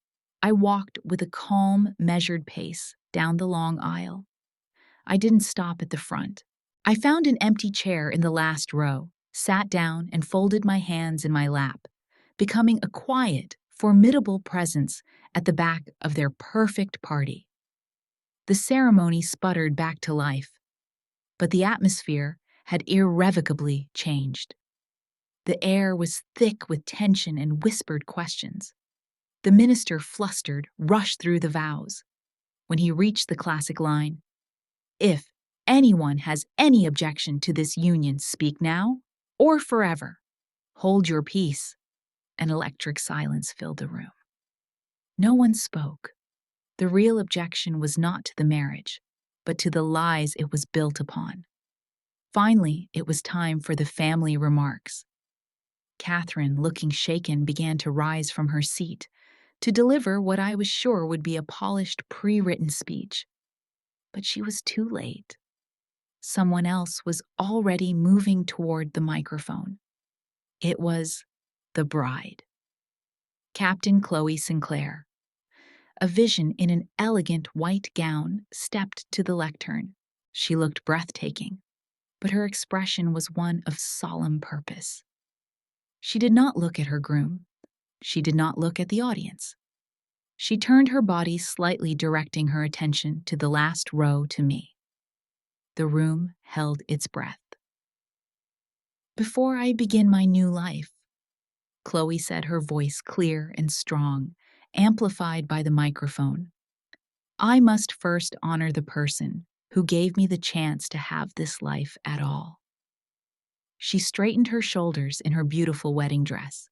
I walked with a calm, measured pace down the long aisle. I didn't stop at the front. I found an empty chair in the last row, sat down, and folded my hands in my lap, becoming a quiet, formidable presence at the back of their perfect party. The ceremony sputtered back to life, but the atmosphere had irrevocably changed. The air was thick with tension and whispered questions. The minister, flustered, rushed through the vows. When he reached the classic line, "If anyone has any objection to this union, speak now or forever. Hold your peace." An electric silence filled the room. No one spoke. The real objection was not to the marriage, but to the lies it was built upon. Finally, it was time for the family remarks. Catherine, looking shaken, began to rise from her seat to deliver what I was sure would be a polished, pre-written speech. But she was too late. Someone else was already moving toward the microphone. It was the bride. Captain Chloe Sinclair. A vision in an elegant white gown stepped to the lectern. She looked breathtaking, but her expression was one of solemn purpose. She did not look at her groom. She did not look at the audience. She turned her body slightly, directing her attention to the last row, to me. The room held its breath. "Before I begin my new life," Chloe said, her voice clear and strong, amplified by the microphone, "I must first honor the person who gave me the chance to have this life at all." She straightened her shoulders in her beautiful wedding dress.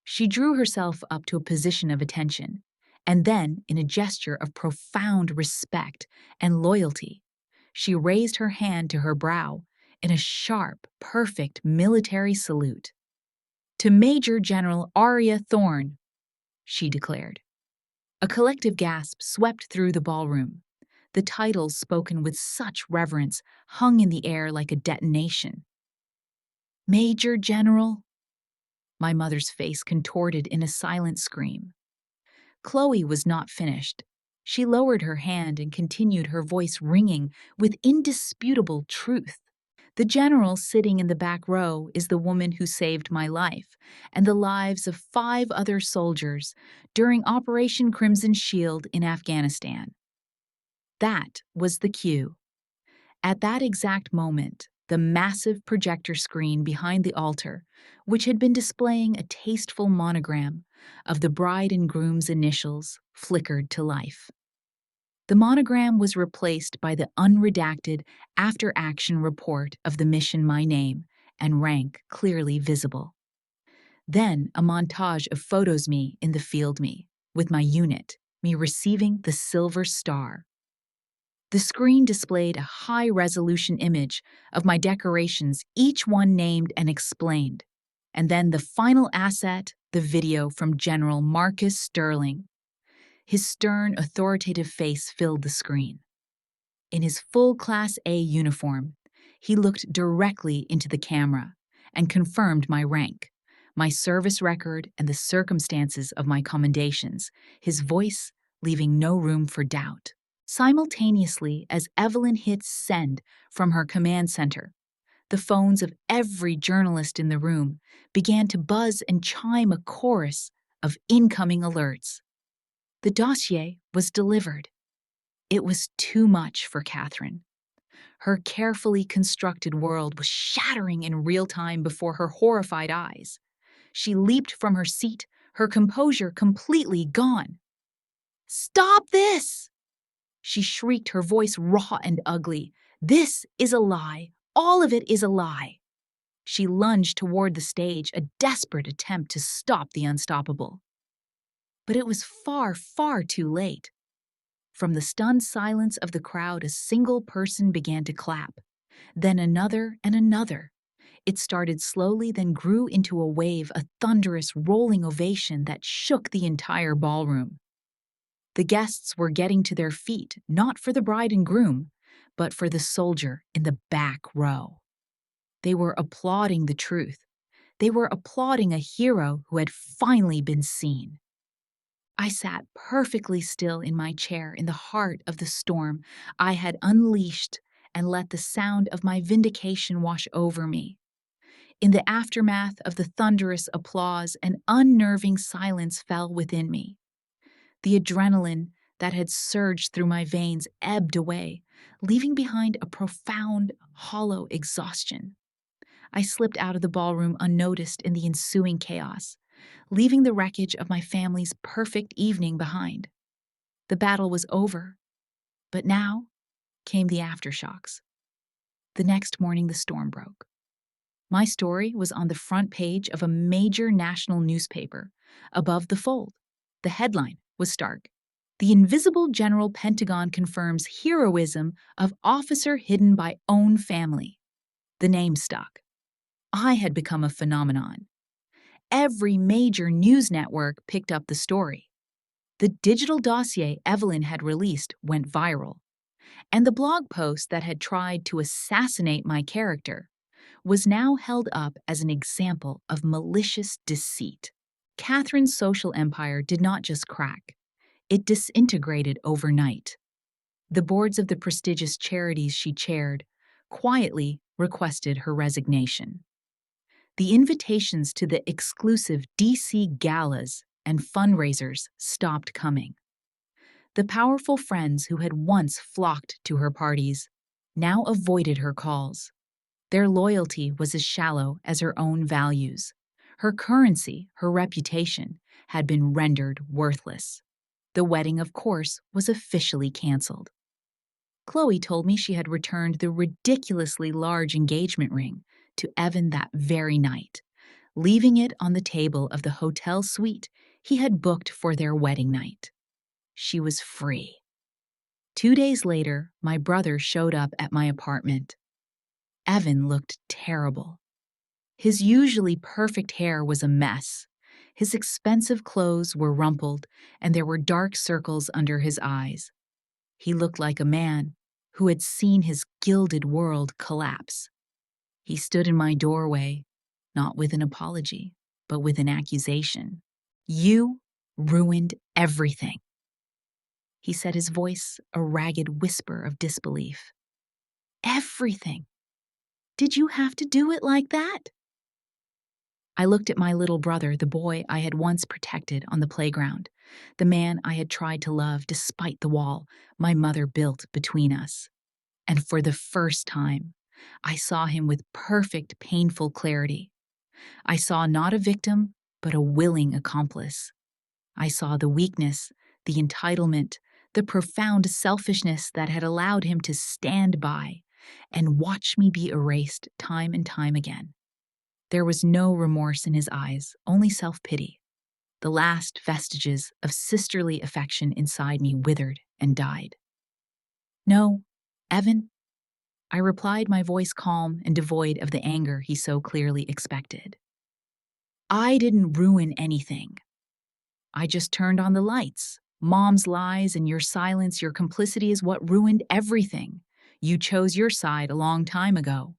She drew herself up to a position of attention, and then, in a gesture of profound respect and loyalty, she raised her hand to her brow in a sharp, perfect military salute. "To Major General Arya Thorne," she declared. A collective gasp swept through the ballroom. The titles, spoken with such reverence, hung in the air like a detonation. "Major General." My mother's face contorted in a silent scream. Chloe was not finished. She lowered her hand and continued, her voice ringing with indisputable truth. "The general sitting in the back row is the woman who saved my life and the lives of 5 other soldiers during Operation Crimson Shield in Afghanistan." That was the cue. At that exact moment, the massive projector screen behind the altar, which had been displaying a tasteful monogram of the bride and groom's initials, flickered to life. The monogram was replaced by the unredacted after-action report of the mission, my name and rank clearly visible. Then a montage of photos, me in the field, me with my unit, me receiving the Silver Star. The screen displayed a high-resolution image of my decorations, each one named and explained, and then the final asset, the video from General Marcus Sterling. His stern, authoritative face filled the screen. In his full Class A uniform, he looked directly into the camera and confirmed my rank, my service record, and the circumstances of my commendations, his voice leaving no room for doubt. Simultaneously, as Evelyn hit send from her command center, the phones of every journalist in the room began to buzz and chime a chorus of incoming alerts. The dossier was delivered. It was too much for Catherine. Her carefully constructed world was shattering in real time before her horrified eyes. She leaped from her seat, her composure completely gone. "Stop this!" She shrieked, her voice raw and ugly. "This is a lie. All of it is a lie." She lunged toward the stage, a desperate attempt to stop the unstoppable. But it was far, far too late. From the stunned silence of the crowd, a single person began to clap, then another and another. It started slowly, then grew into a wave, a thunderous, rolling ovation that shook the entire ballroom. The guests were getting to their feet, not for the bride and groom, but for the soldier in the back row. They were applauding the truth. They were applauding a hero who had finally been seen. I sat perfectly still in my chair in the heart of the storm I had unleashed and let the sound of my vindication wash over me. In the aftermath of the thunderous applause, an unnerving silence fell within me. The adrenaline that had surged through my veins ebbed away, leaving behind a profound, hollow exhaustion. I slipped out of the ballroom unnoticed in the ensuing chaos, leaving the wreckage of my family's perfect evening behind. The battle was over, but now came the aftershocks. The next morning, the storm broke. My story was on the front page of a major national newspaper, above the fold. The headline was stark: "The Invisible General Pentagon confirms heroism of officer hidden by own family." The name stuck. I had become a phenomenon. Every major news network picked up the story. The digital dossier Evelyn had released went viral, and the blog post that had tried to assassinate my character was now held up as an example of malicious deceit. Catherine's social empire did not just crack, it disintegrated overnight. The boards of the prestigious charities she chaired quietly requested her resignation. The invitations to the exclusive DC galas and fundraisers stopped coming. The powerful friends who had once flocked to her parties now avoided her calls. Their loyalty was as shallow as her own values. Her currency, her reputation, had been rendered worthless. The wedding, of course, was officially canceled. Chloe told me she had returned the ridiculously large engagement ring to Evan that very night, leaving it on the table of the hotel suite he had booked for their wedding night. She was free. 2 days later, my brother showed up at my apartment. Evan looked terrible. His usually perfect hair was a mess. His expensive clothes were rumpled, and there were dark circles under his eyes. He looked like a man who had seen his gilded world collapse. He stood in my doorway, not with an apology, but with an accusation. "You ruined everything," he said, his voice a ragged whisper of disbelief. "Everything. Did you have to do it like that?" I looked at my little brother, the boy I had once protected on the playground, the man I had tried to love despite the wall my mother built between us. And for the first time, I saw him with perfect, painful clarity. I saw not a victim, but a willing accomplice. I saw the weakness, the entitlement, the profound selfishness that had allowed him to stand by and watch me be erased time and time again. There was no remorse in his eyes, only self-pity. The last vestiges of sisterly affection inside me withered and died. "No, Evan," I replied, my voice calm and devoid of the anger he so clearly expected. "I didn't ruin anything. I just turned on the lights. Mom's lies and your silence, your complicity is what ruined everything. You chose your side a long time ago."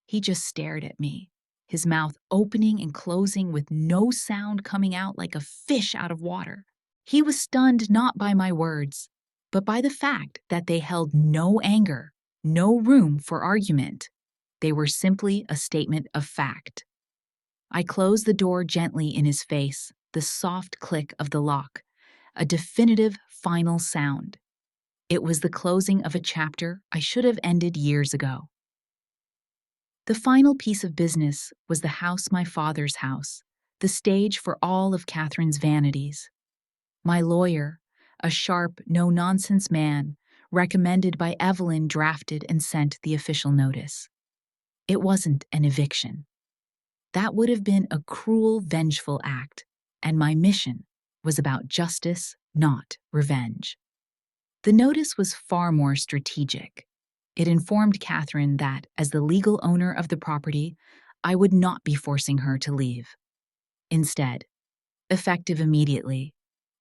He just stared at me, his mouth opening and closing with no sound coming out, like a fish out of water. He was stunned not by my words, but by the fact that they held no anger, no room for argument. They were simply a statement of fact. I closed the door gently in his face, the soft click of the lock, a definitive final sound. It was the closing of a chapter I should have ended years ago. The final piece of business was the house, my father's house, the stage for all of Catherine's vanities. My lawyer, A sharp, no-nonsense man, recommended by Evelyn, drafted and sent the official notice. It wasn't an eviction. That would have been a cruel, vengeful act, and my mission was about justice, not revenge. The notice was far more strategic. It informed Catherine that, as the legal owner of the property, I would not be forcing her to leave. Instead, effective immediately,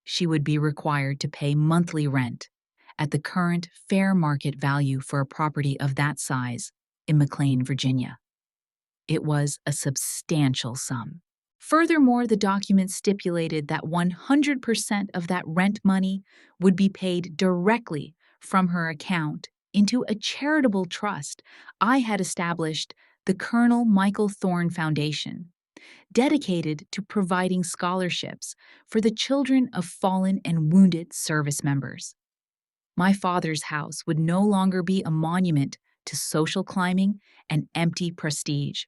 she would be required to pay monthly rent at the current fair market value for a property of that size in McLean, Virginia. It was a substantial sum. Furthermore, the document stipulated that 100% of that rent money would be paid directly from her account into a charitable trust I had established, the Colonel Michael Thorne Foundation, dedicated to providing scholarships for the children of fallen and wounded service members. My father's house would no longer be a monument to social climbing and empty prestige.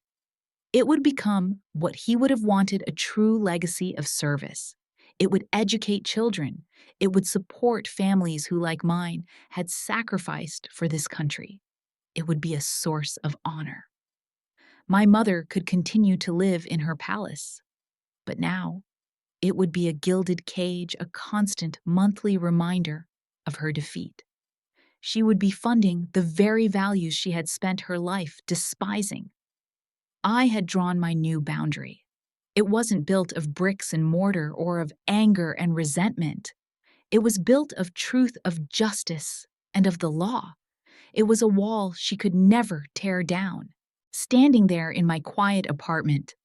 It would become what he would have wanted: a true legacy of service. It would educate children. It would support families who, like mine, had sacrificed for this country. It would be a source of honor. My mother could continue to live in her palace, but now it would be a gilded cage, a constant monthly reminder of her defeat. She would be funding the very values she had spent her life despising. I had drawn my new boundary. It wasn't built of bricks and mortar or of anger and resentment. It was built of truth, of justice, and of the law. It was a wall she could never tear down. Standing there in my quiet apartment,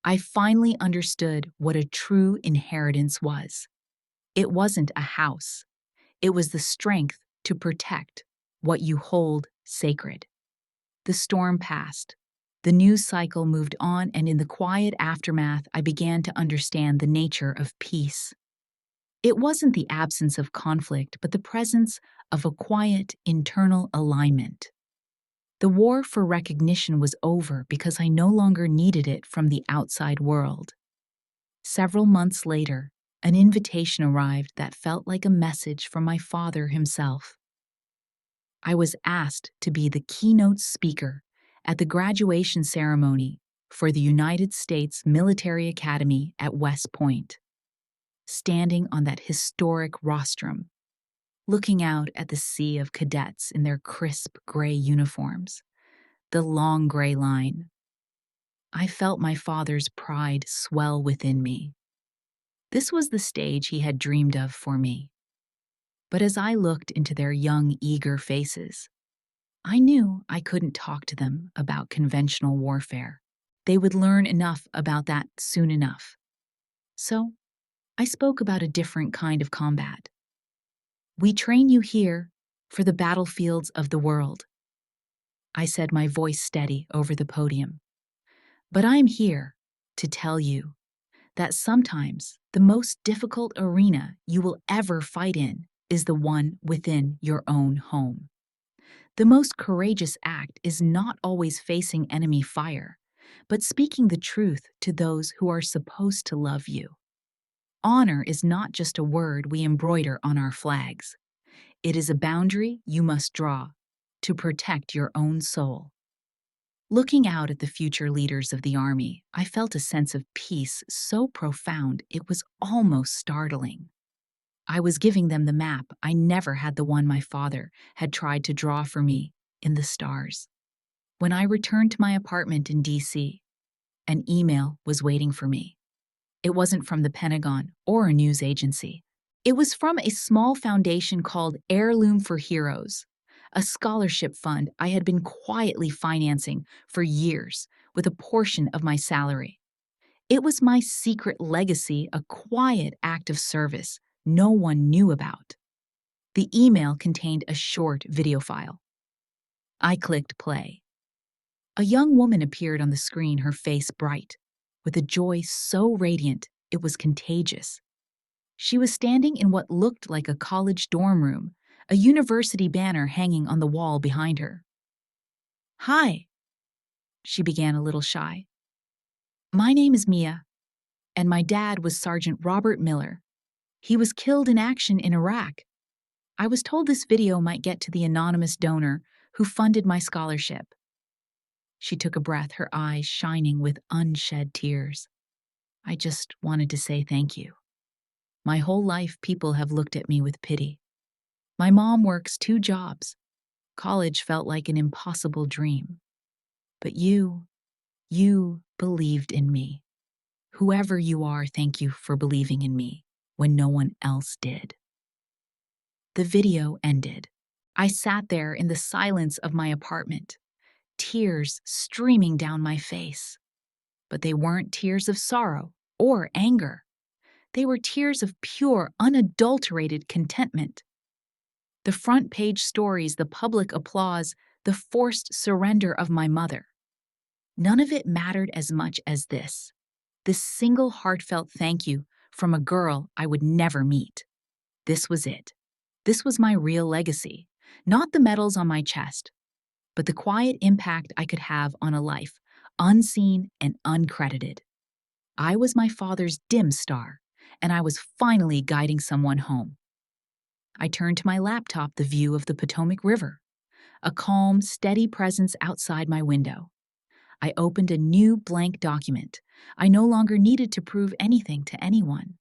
I finally understood what a true inheritance was. It wasn't a house. It was the strength to protect what you hold sacred. The storm passed. The news cycle moved on, and in the quiet aftermath, I began to understand the nature of peace. It wasn't the absence of conflict, but the presence of a quiet internal alignment. The war for recognition was over because I no longer needed it from the outside world. Several months later, an invitation arrived that felt like a message from my father himself. I was asked to be the keynote speaker at the graduation ceremony for the United States Military Academy at West Point. Standing on that historic rostrum, looking out at the sea of cadets in their crisp gray uniforms, the long gray line, I felt my father's pride swell within me. This was the stage he had dreamed of for me. But as I looked into their young, eager faces, I knew I couldn't talk to them about conventional warfare. They would learn enough about that soon enough. So, I spoke about a different kind of combat. We train you here for the battlefields of the world, I said, my voice steady over the podium. But I'm here to tell you that sometimes the most difficult arena you will ever fight in is the one within your own home. The most courageous act is not always facing enemy fire, but speaking the truth to those who are supposed to love you. Honor is not just a word we embroider on our flags. It is a boundary you must draw to protect your own soul. Looking out at the future leaders of the Army, I felt a sense of peace so profound it was almost startling. I was giving them the map. I never had the one my father had tried to draw for me in the stars. When I returned to my apartment in D.C., an email was waiting for me. It wasn't from the Pentagon or a news agency. It was from a small foundation called Heirloom for Heroes, a scholarship fund I had been quietly financing for years with a portion of my salary. It was my secret legacy, a quiet act of service no one knew about. The email contained a short video file. I clicked play. A young woman appeared on the screen, her face bright, with a joy so radiant it was contagious. She was standing in what looked like a college dorm room, a university banner hanging on the wall behind her. "Hi," she began, a little shy. "My name is Mia, and my dad was Sergeant Robert Miller. He was killed in action in Iraq. I was told this video might get to the anonymous donor who funded my scholarship. She took a breath, her eyes shining with unshed tears. I just wanted to say thank you. My whole life, people have looked at me with pity. My mom works 2 jobs. College felt like an impossible dream. But you believed in me. Whoever you are, thank you for believing in me when no one else did. The video ended. I sat there in the silence of my apartment, tears streaming down my face. But they weren't tears of sorrow or anger. They were tears of pure, unadulterated contentment. The front page stories, the public applause, the forced surrender of my mother. None of it mattered as much as this single heartfelt thank you from a girl I would never meet. This was it. This was my real legacy. Not the medals on my chest, but the quiet impact I could have on a life, unseen and uncredited. I was my father's dim star, and I was finally guiding someone home. I turned to my laptop, the view of the Potomac River, a calm, steady presence outside my window. I opened a new blank document. I no longer needed to prove anything to anyone.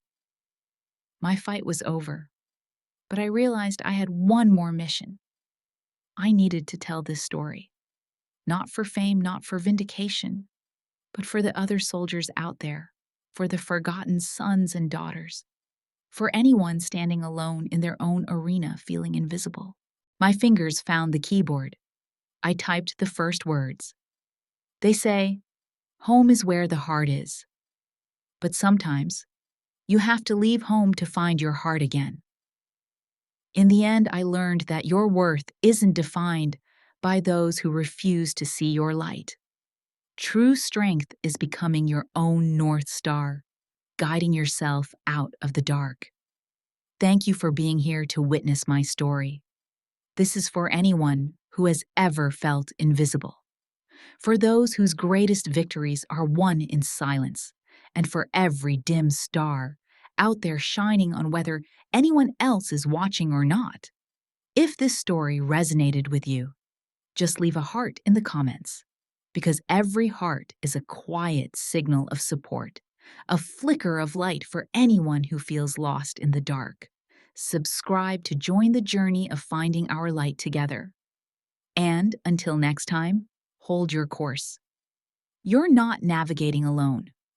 My fight was over, but I realized I had one more mission. I needed to tell this story. Not for fame, not for vindication, but for the other soldiers out there, for the forgotten sons and daughters, for anyone standing alone in their own arena feeling invisible. My fingers found the keyboard. I typed the first words. They say, home is where the heart is. But sometimes, you have to leave home to find your heart again. In the end, I learned that your worth isn't defined by those who refuse to see your light. True strength is becoming your own North Star, guiding yourself out of the dark. Thank you for being here to witness my story. This is for anyone who has ever felt invisible, for those whose greatest victories are won in silence, and for every dim star out there shining on whether anyone else is watching or not. If this story resonated with you, just leave a heart in the comments, because every heart is a quiet signal of support, a flicker of light for anyone who feels lost in the dark. Subscribe to join the journey of finding our light together. And until next time, hold your course. You're not navigating alone.